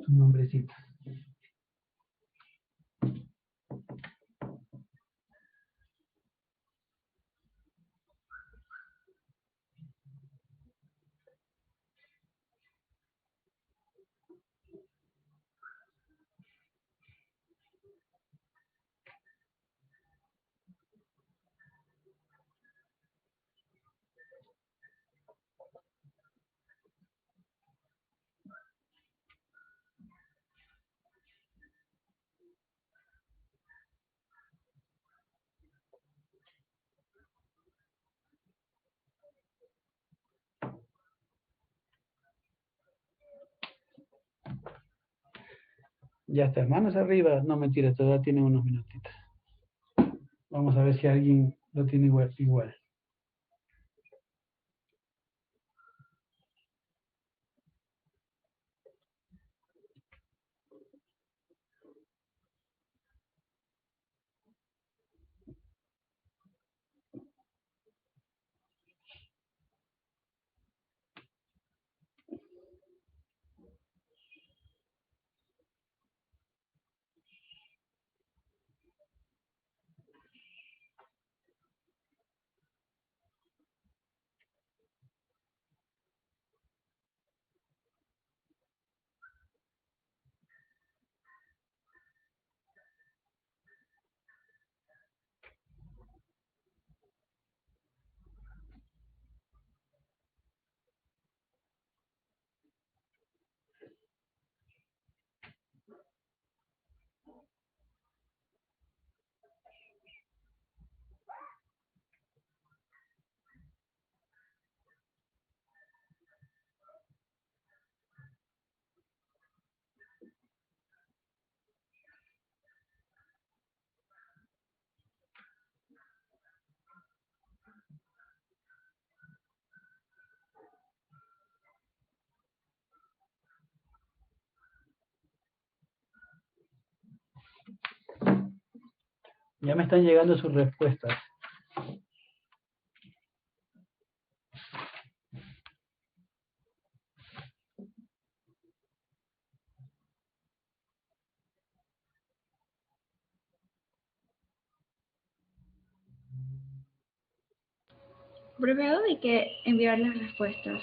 nombrecito. Ya está, manos arriba. No, mentira, todavía tienen unos minutitos. Vamos a ver si alguien lo tiene igual. Ya me están llegando sus respuestas. Primero hay que enviar las respuestas.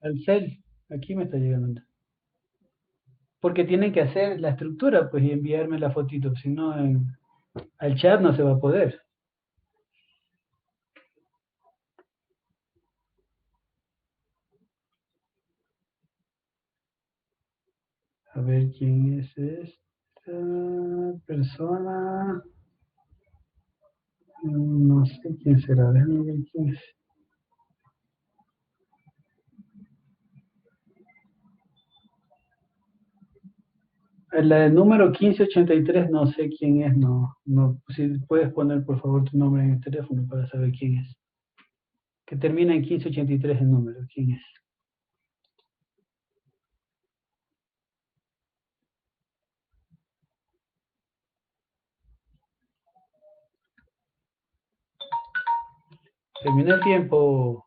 Al cel, aquí me está llegando. Porque tienen que hacer la estructura, pues, y enviarme la fotito. Si no, al chat no se va a poder. A ver quién es esta persona. No sé quién será. Déjame ver quién es. La del número 1583, no sé quién es. No, no. Si puedes poner, por favor, tu nombre en el teléfono para saber quién es. Que termina en 1583 el número. ¿Quién es? Termina el tiempo.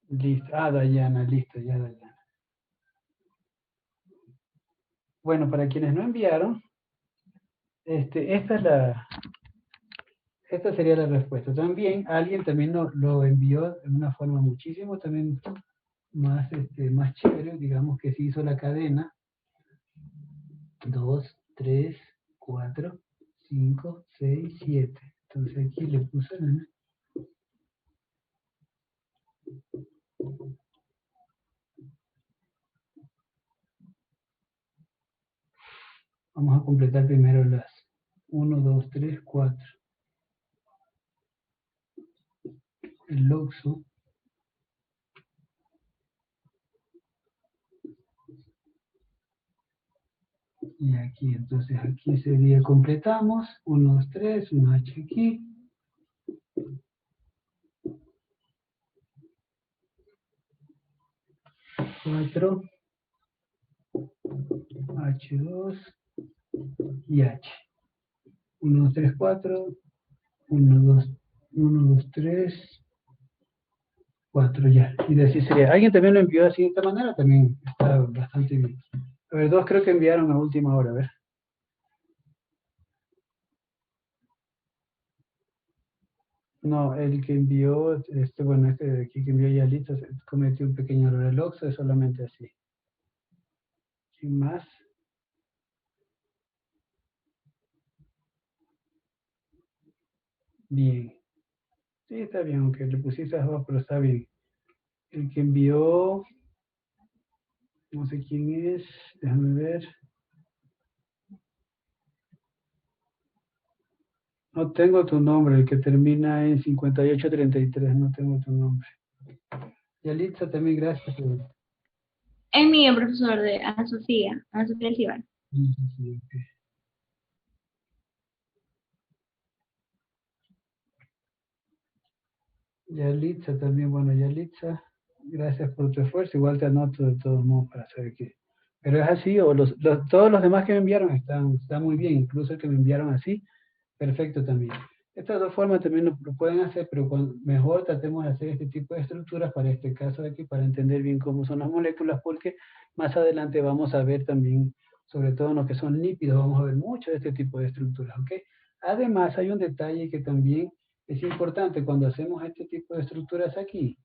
Listo. Ah, Dayana, listo, ya Dayana. Bueno, para quienes no enviaron, esta sería la respuesta. También alguien también lo envió de una forma muchísimo también más chévere, digamos que se hizo la cadena 2, 3, 4, 5, 6, 7. Entonces aquí le puse, vamos a completar primero las 1, 2, 3, 4. El loxo. Y aquí, entonces aquí sería, completamos, 1, 2, 3, un H aquí. 4, H2 y H. 1, 2, 3, 4, 1, 2, 3, 4 ya. Y así sería. ¿Alguien también lo envió así de esta manera? También está bastante bien. A ver, dos creo que enviaron a última hora, a ver. No, el que envió, este de aquí que envió ya listo, cometió un pequeño error. El Oxxo es solamente así. Sin más. Bien. Sí, está bien, aunque le pusiste a dos, pero está bien. El que envió, no sé quién es, déjame ver. No tengo tu nombre, el que termina en 5833, no tengo tu nombre. Yalitza, también gracias. Es mío, profesor, de Ana Sofía Silva. Sí, ok. Yalitza también, bueno, Yalitza, gracias por tu esfuerzo. Igual te anoto de todos modos para saber qué. Pero es así, o todos los demás que me enviaron están muy bien, incluso el que me enviaron así, perfecto también. Estas dos formas también lo pueden hacer, pero mejor tratemos de hacer este tipo de estructuras para este caso de aquí, para entender bien cómo son las moléculas, porque más adelante vamos a ver también, sobre todo en lo que son lípidos, vamos a ver mucho de este tipo de estructuras, ¿ok? Además, hay un detalle que también es importante cuando hacemos este tipo de estructuras aquí.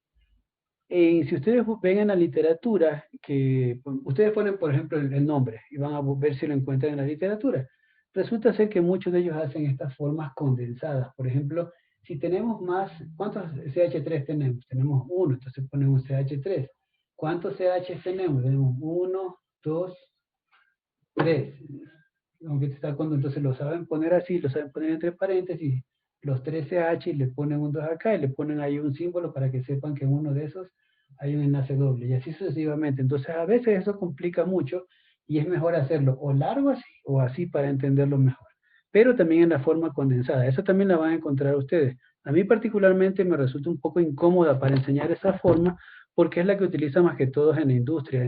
Si ustedes ven en la literatura, que ustedes ponen, por ejemplo, el nombre y van a ver si lo encuentran en la literatura. Resulta ser que muchos de ellos hacen estas formas condensadas. Por ejemplo, si tenemos más, ¿cuántos CH3 tenemos? Tenemos uno, entonces ponemos CH3. ¿Cuántos CH tenemos? Tenemos uno, dos, tres. Aunque está cuando entonces lo saben poner así, lo saben poner entre paréntesis, los 13H y le ponen un 2 acá y le ponen ahí un símbolo para que sepan que en uno de esos hay un enlace doble y así sucesivamente. Entonces a veces eso complica mucho y es mejor hacerlo o largo así o así para entenderlo mejor. Pero también en la forma condensada, esa también la van a encontrar ustedes. A mí particularmente me resulta un poco incómoda para enseñar esa forma porque es la que utiliza más que todos en la industria,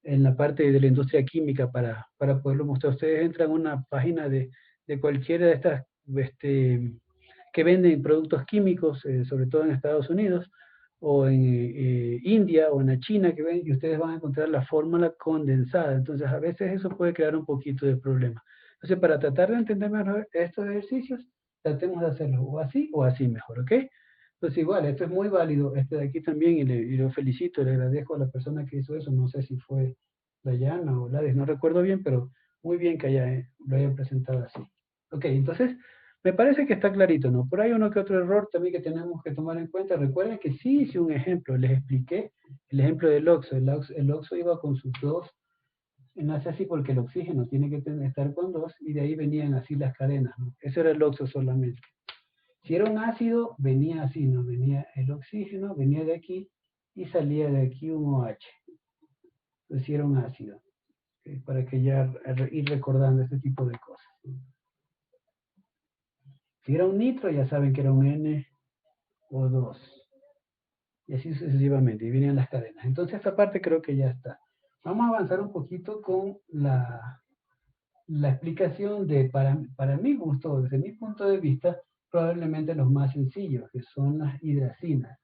en la parte de la industria química para poderlo mostrar. Ustedes entran a una página de cualquiera de estas que venden productos químicos, sobre todo en Estados Unidos, o en India, o en la China, que ven, y ustedes van a encontrar la fórmula condensada. Entonces, a veces eso puede crear un poquito de problema. Entonces, para tratar de entender mejor estos ejercicios, tratemos de hacerlo o así mejor, ¿ok? Entonces, igual, esto es muy válido, este de aquí también, y lo felicito, le agradezco a la persona que hizo eso, no sé si fue Dayana o Lades, no recuerdo bien, pero muy bien que lo hayan presentado así. Ok, entonces, me parece que está clarito, ¿no? Por ahí uno que otro error también que tenemos que tomar en cuenta. Recuerden que sí hice un ejemplo, les expliqué el ejemplo del oxo. El oxo iba con sus dos, nace así porque el oxígeno tiene que estar con dos, y de ahí venían así las cadenas, ¿no? Eso era el oxo solamente. Si era un ácido, venía así, ¿no? Venía el oxígeno, venía de aquí, y salía de aquí un OH. Entonces, si era un ácido, ¿okay? Para que ya ir recordando este tipo de cosas. Si era un nitro, ya saben que era un NO2. Y así sucesivamente, y vienen las cadenas. Entonces, esta parte creo que ya está. Vamos a avanzar un poquito con la explicación de, para mi gusto, desde mi punto de vista, probablemente los más sencillos, que son las hidracinas.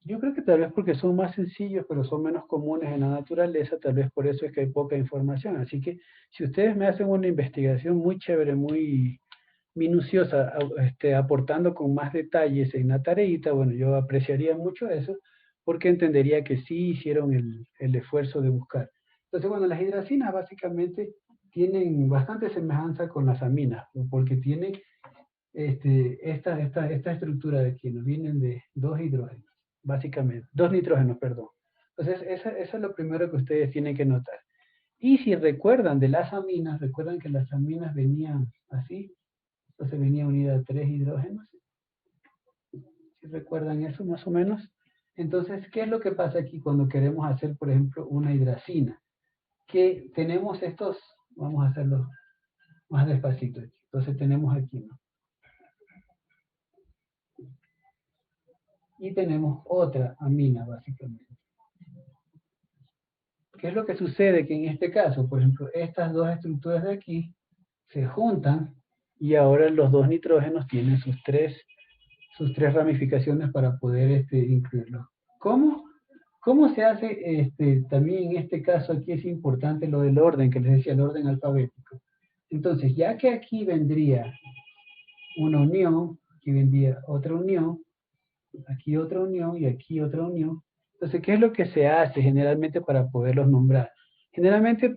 Yo creo que tal vez porque son más sencillos, pero son menos comunes en la naturaleza, tal vez por eso es que hay poca información. Así que si ustedes me hacen una investigación muy chévere, muy minuciosa, aportando con más detalles en la tareita, bueno, yo apreciaría mucho eso, porque entendería que sí hicieron el esfuerzo de buscar. Entonces, bueno, las hidracinas básicamente tienen bastante semejanza con las aminas, porque tienen esta estructura de aquí, nos vienen de dos hidrógenos, básicamente, dos nitrógenos, perdón. Entonces, eso es lo primero que ustedes tienen que notar. Y si recuerdan de las aminas, recuerdan que las aminas venían así, entonces venía unida a tres hidrógenos. Si recuerdan eso más o menos. Entonces, ¿qué es lo que pasa aquí cuando queremos hacer, por ejemplo, una hidracina? Que tenemos estos, vamos a hacerlo más despacito aquí. Entonces tenemos aquí, ¿no? Y tenemos otra amina, básicamente. ¿Qué es lo que sucede? Que en este caso, por ejemplo, estas dos estructuras de aquí se juntan, y ahora los dos nitrógenos tienen sus tres ramificaciones para poder incluirlo. ¿Cómo? ¿Cómo se hace? También en este caso aquí es importante lo del orden, que les decía, el orden alfabético. Entonces, ya que aquí vendría una unión, aquí vendría otra unión, aquí otra unión y aquí otra unión. Entonces, ¿qué es lo que se hace generalmente para poderlos nombrar? Generalmente,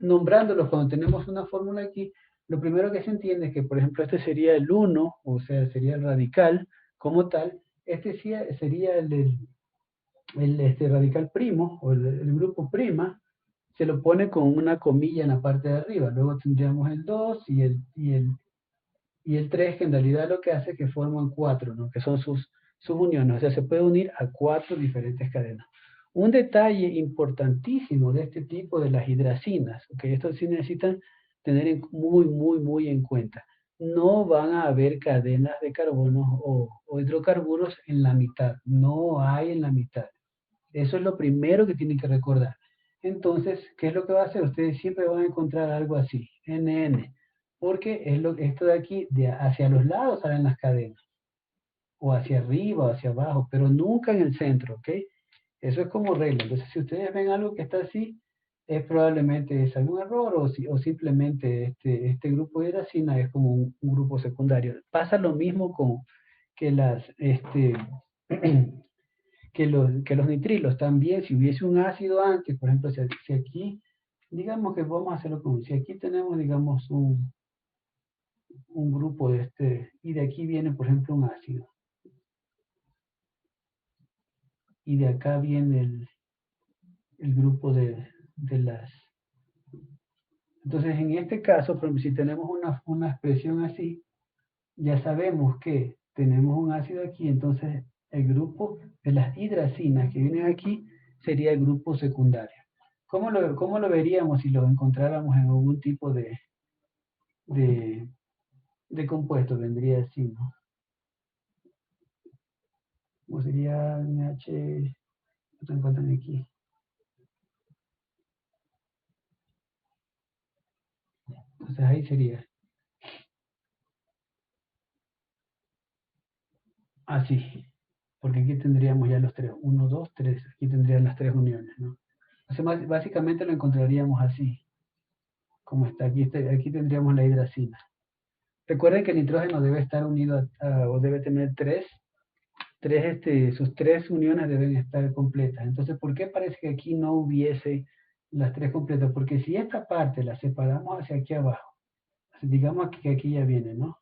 nombrándolos, cuando tenemos una fórmula aquí, lo primero que se entiende es que, por ejemplo, este sería el 1, o sea, sería el radical como tal. Este sería el radical primo, o el grupo prima, se lo pone con una comilla en la parte de arriba. Luego tendríamos el 2 y el 3, que en realidad lo que hace es que forman 4, ¿no? Que son sus uniones. O sea, se puede unir a 4 diferentes cadenas. Un detalle importantísimo de este tipo de las hidracinas, que esto sí necesitan tener muy, muy, muy en cuenta. No van a haber cadenas de carbono o hidrocarburos en la mitad. No hay en la mitad. Eso es lo primero que tienen que recordar. Entonces, ¿qué es lo que va a hacer? Ustedes siempre van a encontrar algo así, NN, porque esto de aquí, hacia los lados salen las cadenas, o hacia arriba o hacia abajo, pero nunca en el centro, ¿ok? Eso es como regla. Entonces, si ustedes ven algo que está así, es probablemente es algún error, o simplemente este grupo de hidracina es como un grupo secundario. Pasa lo mismo con que que los nitrilos también. Si hubiese un ácido antes, por ejemplo, si aquí, digamos que vamos a hacerlo como, si aquí tenemos, digamos, un grupo y de aquí viene, por ejemplo, un ácido, y de acá viene el grupo de las... Entonces, en este caso, por ejemplo, si tenemos una expresión así, ya sabemos que tenemos un ácido aquí, entonces el grupo de las hidracinas que vienen aquí sería el grupo secundario. ¿Cómo lo veríamos si lo encontráramos en algún tipo de, de compuesto? Vendría así, ¿no? ¿Cómo sería NH? ¿Lo encuentran aquí? Entonces ahí sería así, porque aquí tendríamos ya los tres, uno, dos, tres, aquí tendrían las tres uniones, ¿no? Entonces básicamente lo encontraríamos así, como está aquí tendríamos la hidracina. Recuerden que el nitrógeno debe estar unido o debe tener sus tres uniones deben estar completas. Entonces, ¿por qué parece que aquí no hubiese las tres completas? Porque si esta parte la separamos hacia aquí abajo, digamos que aquí ya viene, ¿no?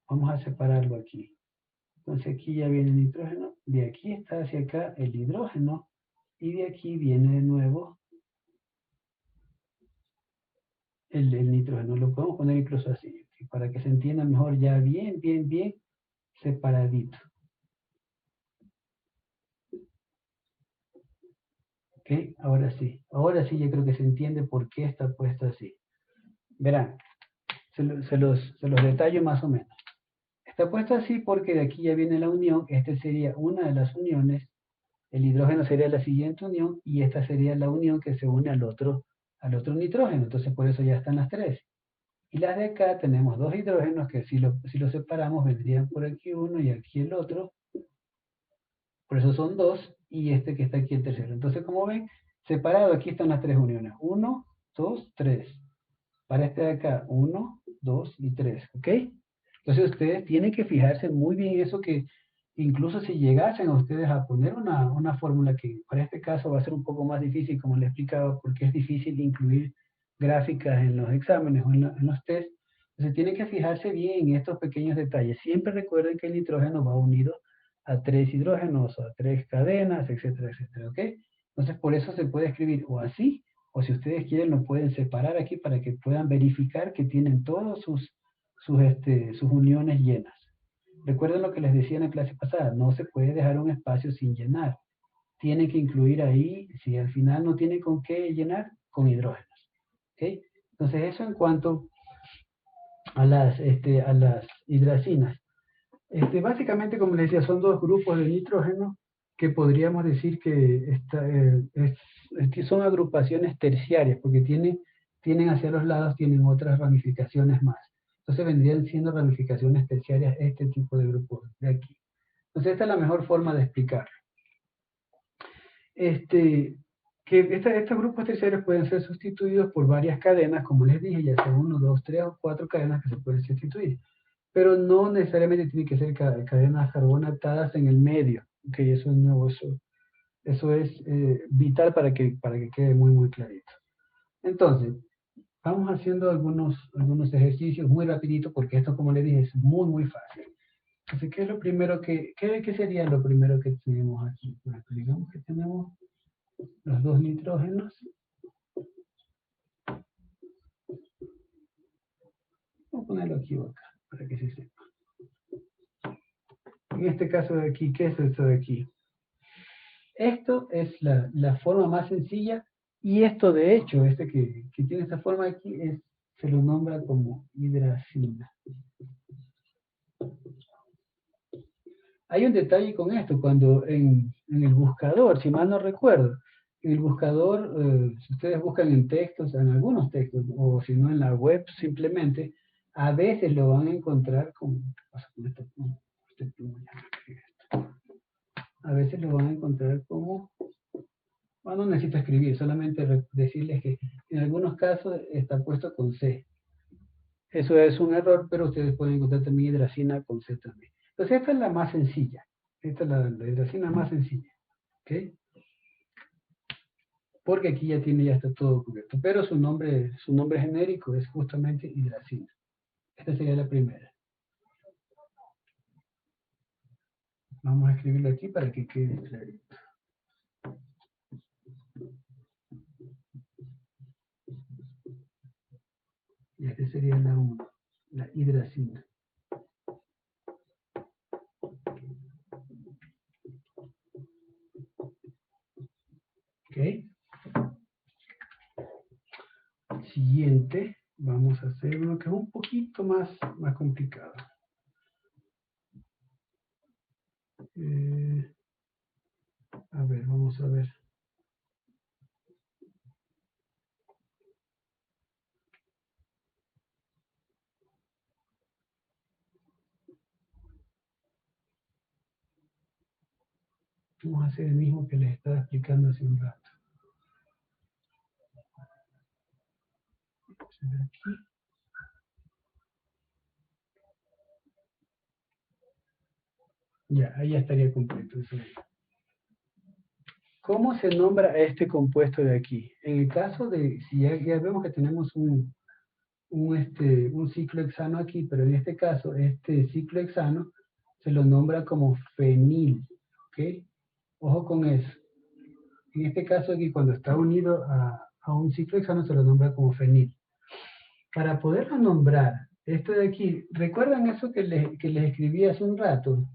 Vamos a separarlo aquí. Entonces aquí ya viene el nitrógeno, de aquí está hacia acá el hidrógeno, y de aquí viene de nuevo el nitrógeno. Lo podemos poner incluso así, para que se entienda mejor ya bien separadito. ¿Ok? Ahora sí yo creo que se entiende por qué está puesto así. Verán, se los detallo más o menos. Está puesto así porque de aquí ya viene la unión, esta sería una de las uniones, el hidrógeno sería la siguiente unión y esta sería la unión que se une al otro nitrógeno, entonces por eso ya están las tres. Y las de acá tenemos dos hidrógenos que si lo separamos vendrían por aquí uno y aquí el otro, por eso son dos, y este que está aquí el tercero. Entonces como ven, separado aquí están las tres uniones, 1, 2, 3. Para este de acá, 1, 2 y 3, ¿ok? Entonces ustedes tienen que fijarse muy bien eso que incluso si llegasen a ustedes a poner una fórmula que para este caso va a ser un poco más difícil, como les explicaba, porque es difícil incluir gráficas en los exámenes o en los test. Entonces tienen que fijarse bien en estos pequeños detalles. Siempre recuerden que el nitrógeno va unido a tres hidrógenos, a tres cadenas, etcétera, etcétera, ¿ok? Entonces por eso se puede escribir o así, o si ustedes quieren lo pueden separar aquí para que puedan verificar que tienen todos sus uniones llenas. Recuerden lo que les decía en la clase pasada, no se puede dejar un espacio sin llenar. Tienen que incluir ahí, si al final no tiene con qué llenar, con hidrógenos. ¿Okay? Entonces eso en cuanto a las hidracinas. Básicamente, como les decía, son dos grupos de nitrógeno que podríamos decir que son agrupaciones terciarias, porque tienen hacia los lados, tienen otras ramificaciones más. Entonces vendrían siendo ramificaciones terciarias este tipo de grupos de aquí. Entonces esta es la mejor forma de explicarlo. Estos grupos terciarios pueden ser sustituidos por varias cadenas, como les dije, ya sea 1, 2, 3 o 4 cadenas que se pueden sustituir. Pero no necesariamente tiene que ser cadenas carbonatadas en el medio. Ok, eso es nuevo, eso es vital para que quede muy clarito. Entonces, vamos haciendo algunos ejercicios muy rapidito, porque esto, como les dije, es muy fácil. Entonces, ¿qué es lo primero qué sería lo primero que tenemos aquí? Bueno, digamos que tenemos los dos nitrógenos. Vamos a ponerlo aquí o acá, para que se sepa. En este caso de aquí, ¿qué es esto de aquí? Esto es la forma más sencilla, y esto de hecho, que tiene esta forma aquí, se lo nombra como hidracina. Hay un detalle con esto, cuando en el buscador, si mal no recuerdo, en el buscador, si ustedes buscan en textos, en algunos textos, o si no en la web simplemente, a veces lo van a encontrar como, ¿qué pasa con esta pluma? A veces lo van a encontrar como, bueno, no necesito escribir, solamente decirles que en algunos casos está puesto con C. Eso es un error, pero ustedes pueden encontrar también hidracina con C también. Entonces esta es la más sencilla. Esta es la hidracina más sencilla. ¿Ok? Porque aquí ya está todo cubierto. Pero su nombre genérico es justamente hidracina. Esta sería la primera. Vamos a escribirlo aquí para que quede clarito. Y esta sería la 1, la hidracina. ¿Ok? Siguiente, vamos a hacer uno que es un poquito más complicado. A ver, vamos a ver. Vamos a hacer el mismo que les estaba explicando hace un rato. Aquí. Ya, ahí ya estaría completo. ¿Cómo se nombra a este compuesto de aquí? En el caso de, si ya vemos que tenemos un ciclo hexano aquí, pero en este caso, este ciclo hexano se lo nombra como fenil, ¿ok? Ojo con eso. En este caso aquí, cuando está unido a un ciclo hexano, se lo nombra como fenil. Para poderlo nombrar, esto de aquí, ¿recuerdan eso que les escribí hace un rato?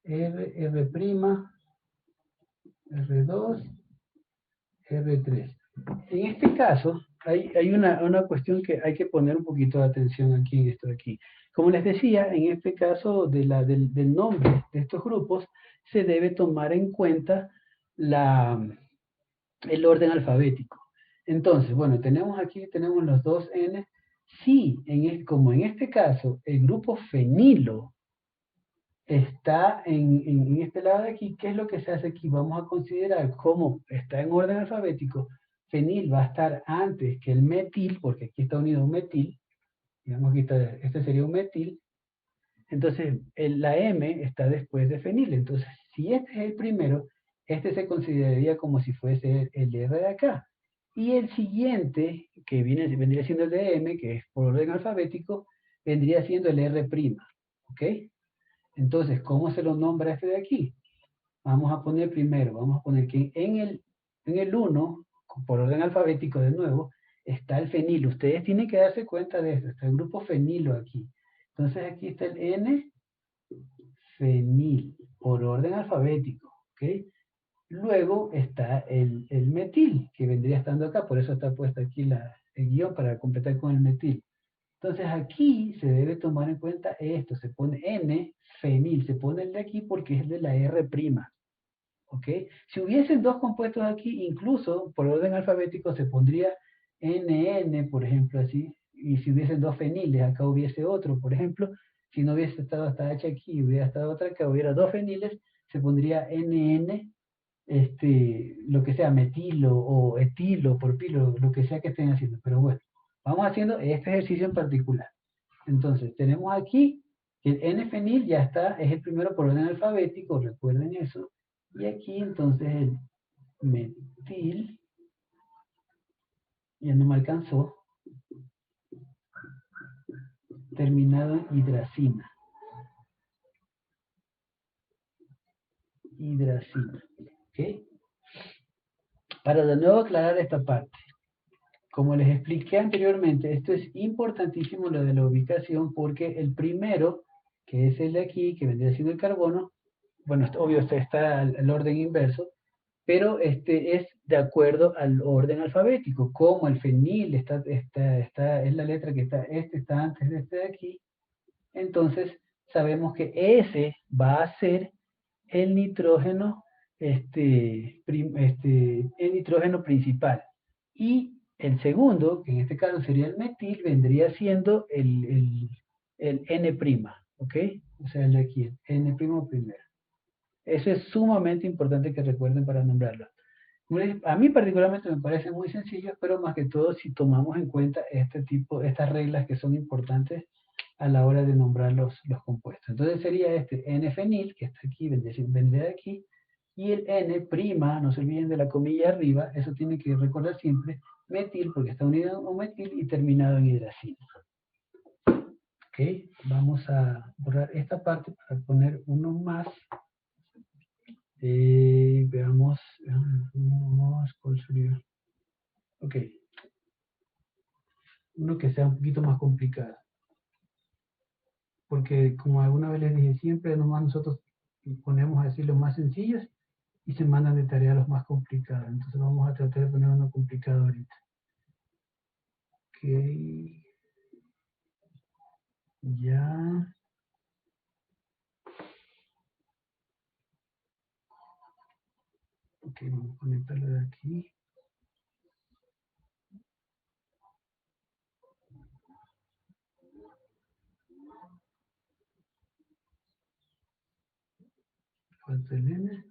R', R2, R3. En este caso, hay una cuestión que hay que poner un poquito de atención aquí en esto de aquí. Como les decía, en este caso del nombre de estos grupos, se debe tomar en cuenta el orden alfabético. Entonces, bueno, tenemos los dos N. Sí, como en este caso, el grupo fenilo está en este lado de aquí, ¿qué es lo que se hace aquí? Vamos a considerar cómo está en orden alfabético, fenil va a estar antes que el metil, porque aquí está unido un metil, digamos que este sería un metil, entonces la M está después de fenil, entonces si este es el primero, este se consideraría como si fuese el R de acá. Y el siguiente, que vendría siendo el de M, que es por orden alfabético, vendría siendo el R', ¿ok? Entonces, ¿cómo se lo nombra este de aquí? Vamos a poner primero, vamos a poner que en el 1, por orden alfabético de nuevo, está el fenilo. Ustedes tienen que darse cuenta de esto, está el grupo fenilo aquí. Entonces aquí está el N-fenil, por orden alfabético, ¿ok? Luego está el metil, que vendría estando acá, por eso está puesto aquí el guión para completar con el metil. Entonces aquí se debe tomar en cuenta esto, se pone N-fenil, se pone el de aquí porque es de la R', ¿ok? Si hubiesen dos compuestos aquí, incluso por orden alfabético se pondría NN, por ejemplo, así, y si hubiesen dos feniles, acá hubiese otro, por ejemplo, si no hubiese estado esta H aquí y hubiera estado otra acá, hubiera dos feniles, se pondría NN, lo que sea, metilo o etilo, propilo, lo que sea que estén haciendo. Pero bueno, vamos haciendo este ejercicio en particular. Entonces, tenemos aquí que el N-fenil ya está, es el primero por orden alfabético, recuerden eso. Y aquí entonces el metil, ya no me alcanzó, terminado en hidracina. Hidracina, ¿ok? Para de nuevo aclarar esta parte. Como les expliqué anteriormente, esto es importantísimo lo de la ubicación porque el primero, que es el de aquí, que vendría siendo el carbono, bueno, obvio está el orden inverso, pero este es de acuerdo al orden alfabético, como el fenil es la letra que está antes de este de aquí, entonces sabemos que ese va a ser el nitrógeno, el nitrógeno principal. Y el segundo, que en este caso sería el metil, vendría siendo el N', ¿ok? O sea, el de aquí, el N' primero. Eso es sumamente importante que recuerden para nombrarlo. A mí particularmente me parece muy sencillo, pero más que todo si tomamos en cuenta estas reglas que son importantes a la hora de nombrar los compuestos. Entonces sería este N-fenil, que está aquí, vendría de aquí, y el N', no se olviden de la comilla arriba, eso tiene que recordar siempre, metil, porque está unido a un metil y terminado en hidracina. Ok, vamos a borrar esta parte para poner uno más. Veamos, ¿cuál sería? Ok, uno que sea un poquito más complicado. Porque como alguna vez les dije, siempre nomás nosotros ponemos así los más sencillos y se mandan de tarea los más complicados. Entonces vamos a tratar de poner uno complicado ahorita. Ok, ya. Ok, vamos a conectarlo de aquí. Falta el N.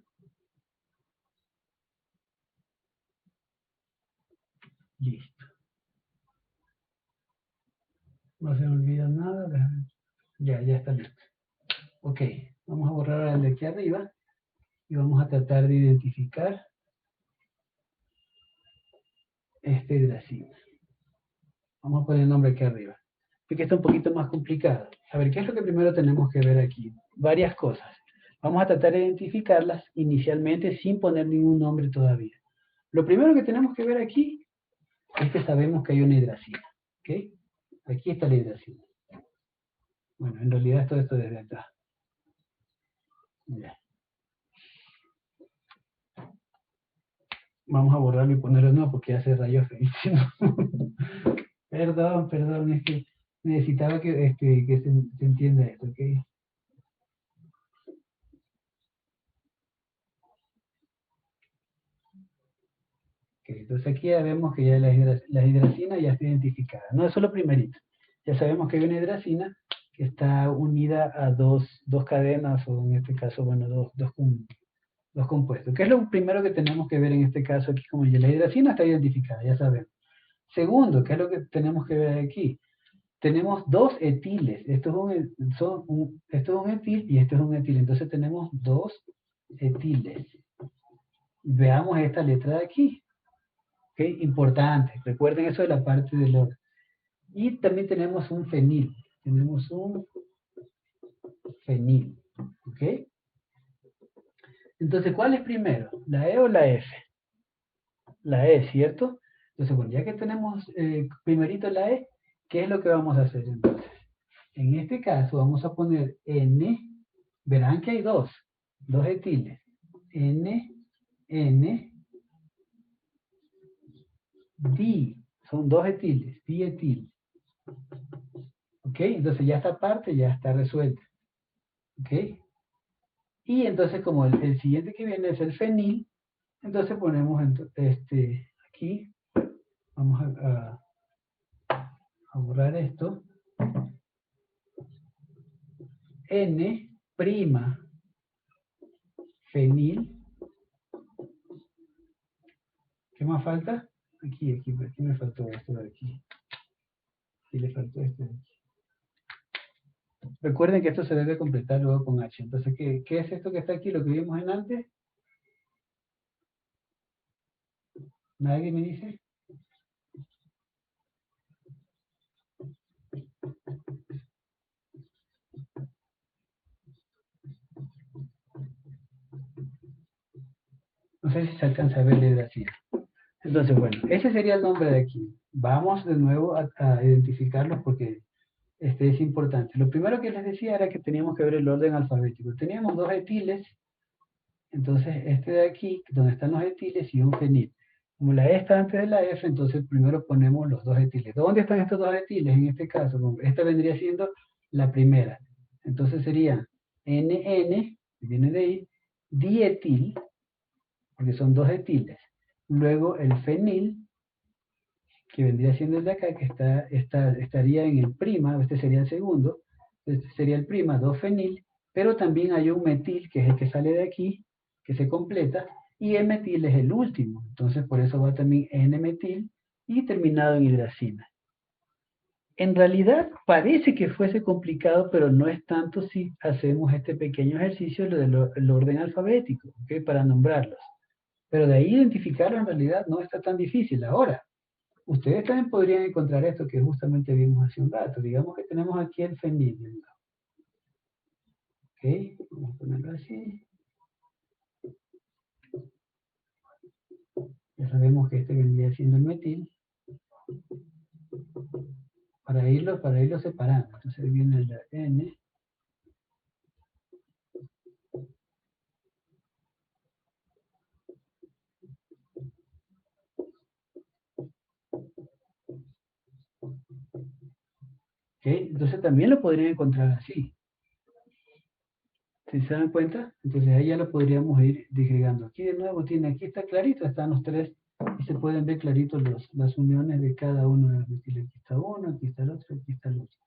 Listo. No se me olvida nada. Ya está listo. Ok, vamos a borrar el de aquí arriba y vamos a tratar de identificar este hidracina. Vamos a poner el nombre aquí arriba. Porque está un poquito más complicado. A ver, ¿qué es lo que primero tenemos que ver aquí? Varias cosas. Vamos a tratar de identificarlas inicialmente sin poner ningún nombre todavía. Lo primero que tenemos que ver aquí es que sabemos que hay una hidracina. ¿Ok? Aquí está la hidracina. Bueno, en realidad es todo esto desde acá. Ya. Vamos a borrarlo y ponerlo nuevo porque ya se rayó feísimo. Perdón, es que necesitaba que se entienda esto, ¿ok? Ok, entonces aquí ya vemos que ya la hidracina ya está identificada. No es solo primerito. Ya sabemos que hay una hidracina que está unida a dos cadenas, o en este caso, bueno, dos compuestos. ¿Qué es lo primero que tenemos que ver en este caso aquí? Como ya la hidracina está identificada, ya sabemos. Segundo, ¿qué es lo que tenemos que ver aquí? Tenemos dos etiles. Esto es un etil y esto es un etil. Entonces tenemos dos etiles. Veamos esta letra de aquí. ¿Okay? Importante. Recuerden eso de la parte del orden. Y también tenemos un fenil. Tenemos un fenil. ¿Ok? Entonces, ¿cuál es primero? ¿La E o la F? La E, ¿cierto? Entonces, bueno, ya que tenemos primerito la E, ¿qué es lo que vamos a hacer entonces? En este caso vamos a poner N, verán que hay dos etiles. N, N, di, son dos etiles, dietil. ¿Ok? Entonces ya esta parte ya está resuelta. ¿Ok? Y entonces como el siguiente que viene es el fenil, entonces ponemos aquí, vamos a borrar esto, N prima fenil. ¿Qué más falta? Aquí me faltó esto de aquí. Aquí le faltó esto de aquí. Recuerden que esto se debe completar luego con H. Entonces, ¿qué es esto que está aquí? Lo que vimos en antes. ¿Nadie me dice? No sé si se alcanza a ver la hidracina. Entonces, bueno, ese sería el nombre de aquí. Vamos de nuevo a identificarlos porque este es importante. Lo primero que les decía era que teníamos que ver el orden alfabético. Teníamos dos etiles, entonces este de aquí, donde están los etiles, y un fenil. Como la E está antes de la F, entonces primero ponemos los dos etiles. ¿Dónde están estos dos etiles en este caso? Esta vendría siendo la primera. Entonces sería NN, que viene de ahí, dietil, porque son dos etiles. Luego el fenil, que vendría siendo el de acá, que estaría en el prima, este sería el segundo, este sería el prima, 2-fenil, pero también hay un metil, que es el que sale de aquí, que se completa, y el metil es el último, entonces por eso va también N-metil, y terminado en hidracina. En realidad parece que fuese complicado, pero no es tanto si hacemos este pequeño ejercicio del orden alfabético, ¿okay? Para nombrarlos. Pero de ahí identificarlo en realidad no está tan difícil. Ahora, ustedes también podrían encontrar esto que justamente vimos hace un rato. Digamos que tenemos aquí el fenil. ¿Ok? Vamos a ponerlo así. Ya sabemos que este vendría siendo el metil. Para irlo separando. Entonces viene la N. ¿Ok? Entonces también lo podrían encontrar así. ¿Sí se dan cuenta? Entonces ahí ya lo podríamos ir disgregando. Aquí de nuevo aquí está clarito, están los tres y se pueden ver claritos las uniones de cada uno de los metiles. Aquí está uno, aquí está el otro, aquí está el otro.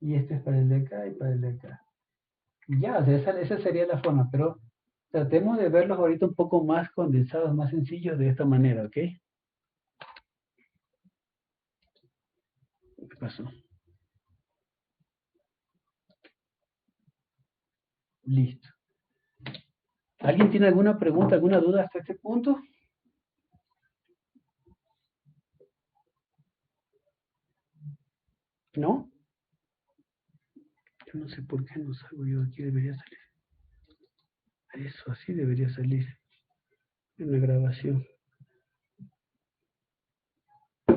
Y este es para el de acá y para el de acá. Ya, o sea, esa sería la forma, pero Tratemos de verlos ahorita un poco más condensados, más sencillos de esta manera, ¿ok? ¿Qué pasó? Listo. ¿Alguien tiene alguna pregunta, alguna duda hasta este punto? ¿No? Yo no sé por qué no salgo yo aquí, debería salir. Eso, así debería salir en la grabación.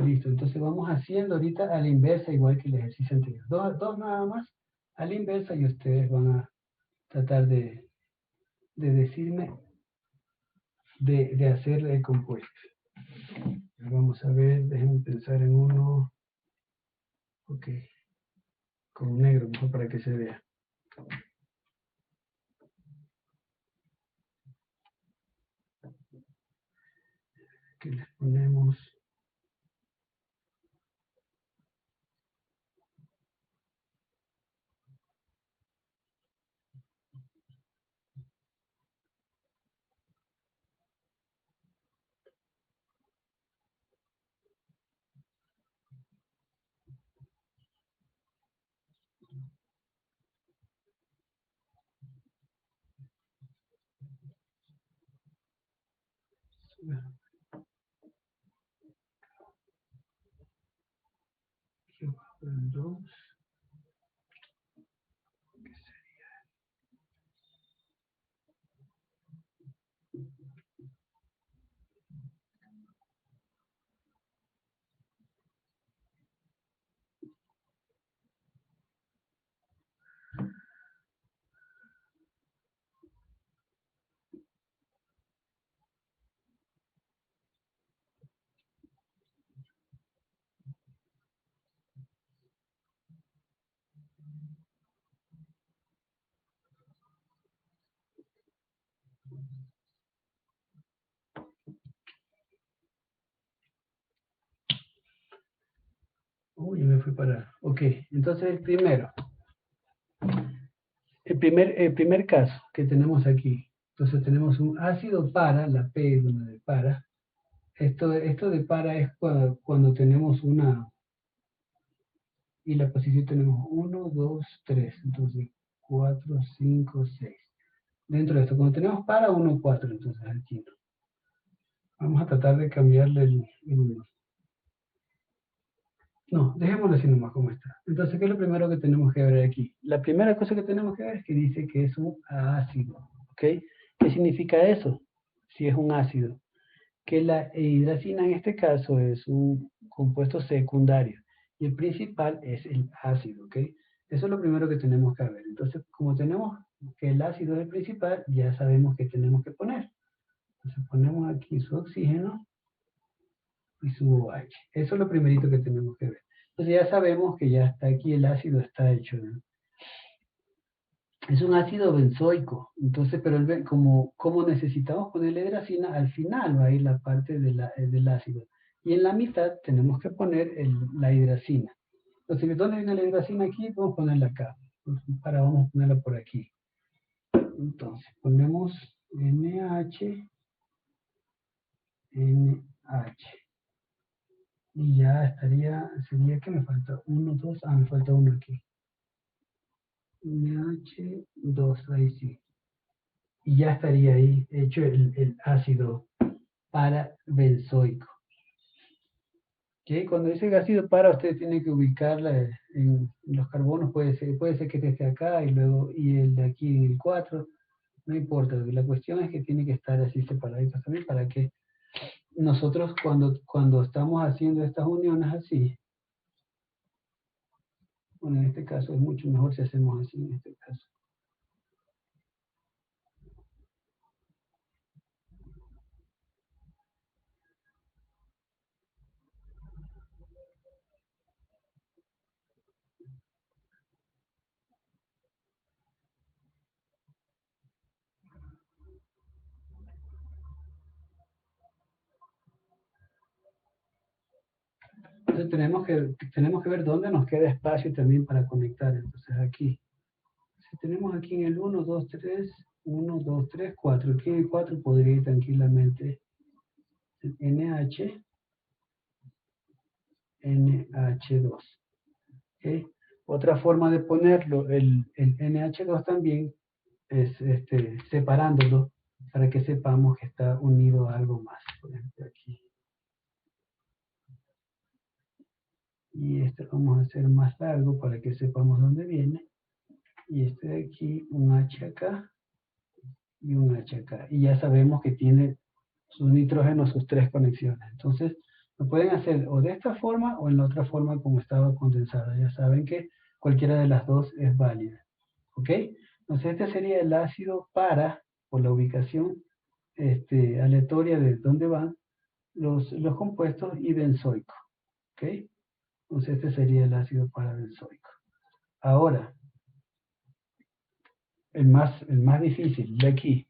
Listo, entonces vamos haciendo ahorita a la inversa, igual que el ejercicio anterior. Dos nada más a la inversa y ustedes van a tratar de decirme, de hacer el compuesto. Vamos a ver, déjenme pensar en uno. Ok, con negro, mejor para que se vea. Que les ponemos. Aquí abajo el 2. Uy, me fui para. Ok, entonces el primer caso que tenemos aquí. Entonces tenemos un ácido para, la P es una de para. Esto de para es cuando tenemos una, y la posición tenemos 1, 2, 3, entonces 4, 5, 6. Dentro de esto, cuando tenemos para 1, 4, entonces aquí no. Vamos a tratar de cambiarle el no, dejémoslo así nomás como está. Entonces, ¿qué es lo primero que tenemos que ver aquí? La primera cosa que tenemos que ver es que dice que es un ácido, ¿ok? ¿Qué significa eso? Si es un ácido. Que la hidracina en este caso es un compuesto secundario y el principal es el ácido, ¿ok? Eso es lo primero que tenemos que ver. Entonces, como tenemos que el ácido es el principal, ya sabemos qué tenemos que poner. Entonces, ponemos aquí su oxígeno y su OH. Eso es lo primerito que tenemos que ver. Entonces ya sabemos que ya está aquí el ácido está hecho, ¿no? Es un ácido benzoico, entonces, pero como necesitamos ponerle hidracina, al final va a ir la parte del ácido. Y en la mitad tenemos que poner la hidracina. Entonces, ¿dónde viene la hidracina aquí? Vamos a ponerla acá. Vamos a ponerla por aquí. Entonces, ponemos NH, NH. Y ya sería que me falta uno, dos, me falta uno aquí. NH2, ahí sí. Y ya estaría ahí hecho el ácido parabenzoico. ¿Okay? Cuando dice ácido para, usted tiene que ubicarla en los carbonos, puede ser que esté acá y luego, y el de aquí en el 4, no importa, la cuestión es que tiene que estar así separaditos también para que nosotros cuando estamos haciendo estas uniones así, bueno, en este caso es mucho mejor si hacemos así en este caso. Entonces tenemos que ver dónde nos queda espacio también para conectar. Entonces aquí, si tenemos aquí en el 1, 2, 3, 1, 2, 3, 4. Aquí el 4 podría ir tranquilamente NH, NH2. ¿Okay? Otra forma de ponerlo, el NH2 también, es separándolo para que sepamos que está unido a algo más. Por ejemplo, aquí. Y este vamos a hacer más largo para que sepamos dónde viene. Y este de aquí, un H acá y un H acá. Y ya sabemos que tiene sus nitrógenos, sus tres conexiones. Entonces, lo pueden hacer o de esta forma o en la otra forma como estaba condensado. Ya saben que cualquiera de las dos es válida. ¿Ok? Entonces, este sería el ácido para, por la ubicación aleatoria de dónde van los compuestos y benzoico. ¿Ok? Entonces, este sería el ácido parabenzoico. Ahora, el más difícil de aquí.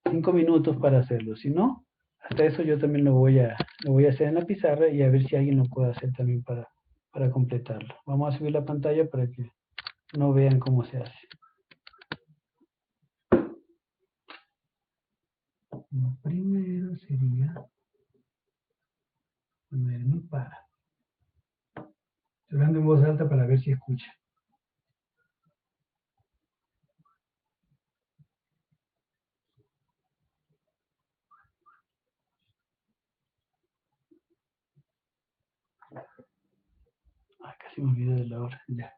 5 minutos para hacerlo. Si no, hasta eso yo también lo voy a hacer en la pizarra y a ver si alguien lo puede hacer también para completarlo. Vamos a subir la pantalla para que no vean cómo se hace. Lo primero sería poner mi para. Estoy hablando en voz alta para ver si escucha. Ay, casi me olvidé de la hora. Ya.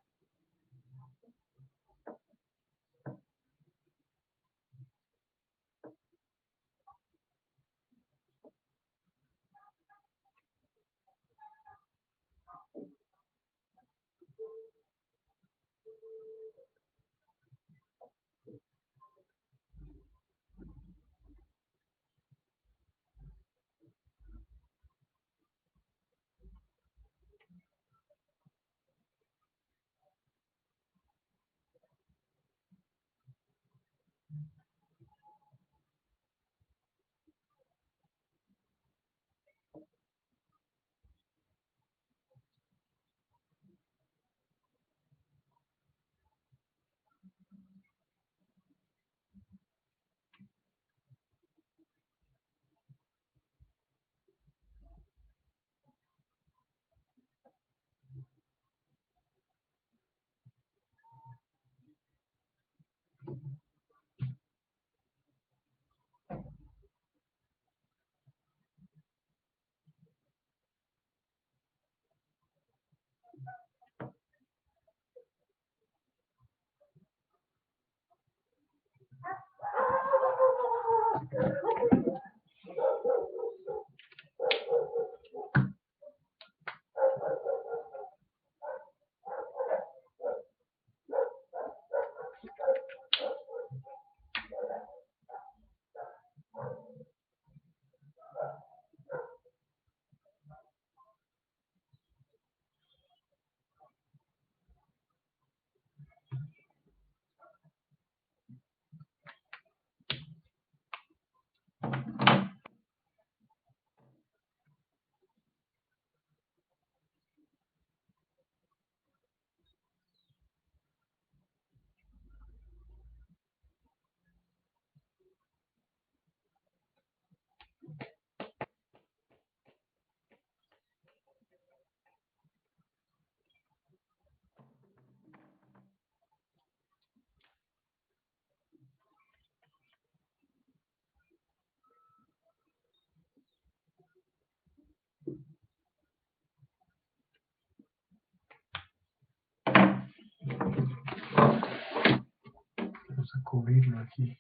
Vamos a cubrirlo aquí.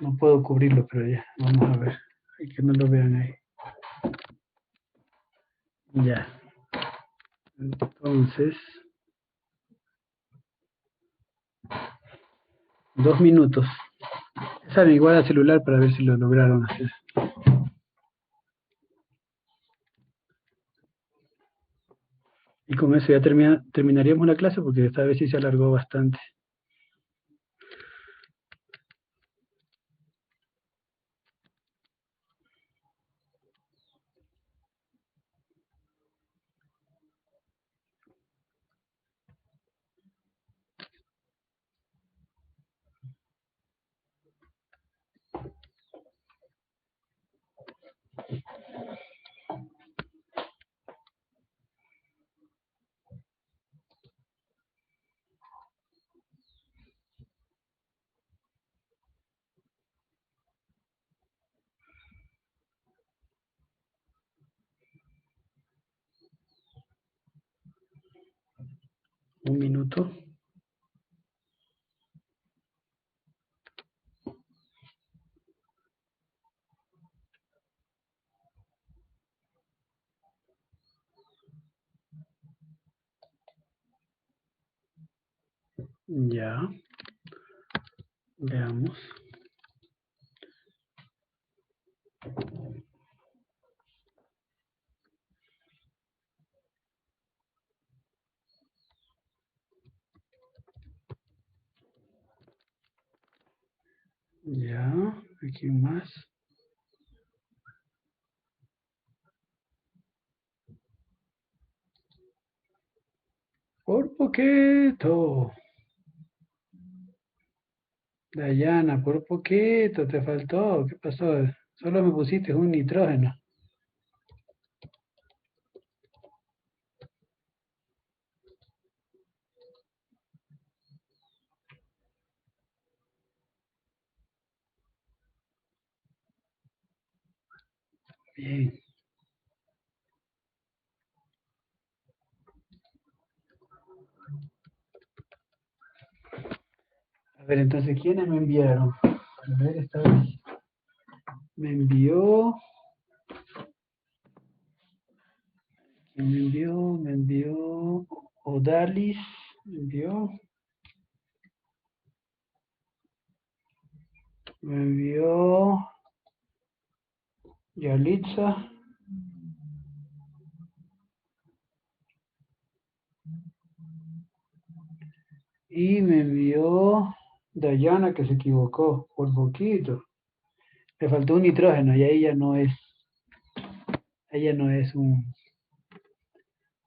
No puedo cubrirlo, pero ya. Vamos a ver. Hay que no lo vean ahí. Ya. Entonces, 2 minutos. Saben, igual al celular para ver si lo lograron hacer. Y con eso ya terminaríamos la clase porque esta vez sí se alargó bastante. Un minuto. Ya. Veamos. Ya. Aquí más. Por poquito. Dayana, por poquito te faltó. ¿Qué pasó? Solo me pusiste un nitrógeno. Bien. A ver, entonces, ¿quiénes me enviaron? A ver, esta vez. Me me envió Odalis, me envió Yalitza, y me envió Dayana, que se equivocó por poquito. Le faltó un nitrógeno y ella no es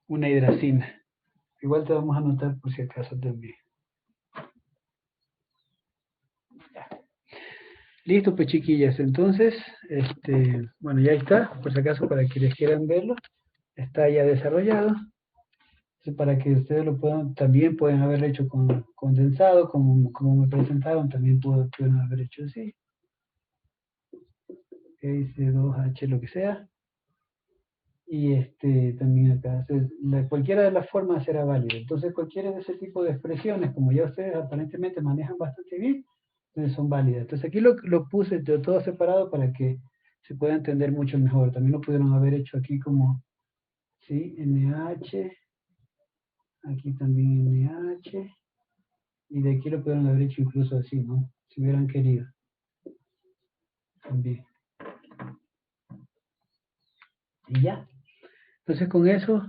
una hidracina. Igual te vamos a anotar por si acaso también. Listo, pues chiquillas, entonces, bueno, ya está, por si acaso para quienes quieran verlo, está ya desarrollado. Entonces, para que ustedes lo puedan, también pueden haberlo hecho con condensado, como me presentaron, también pudieron haber hecho así, C2H, lo que sea. Y también acá, cualquiera de las formas será válida. Entonces, cualquiera de ese tipo de expresiones, como ya ustedes aparentemente manejan bastante bien, entonces son válidas. Entonces, aquí lo puse de todo separado para que se pueda entender mucho mejor. También lo pudieron haber hecho aquí como, ¿sí? NH, aquí también NH, y de aquí lo pudieron haber hecho incluso así, ¿no? Si hubieran querido. También. Y ya. Entonces, con eso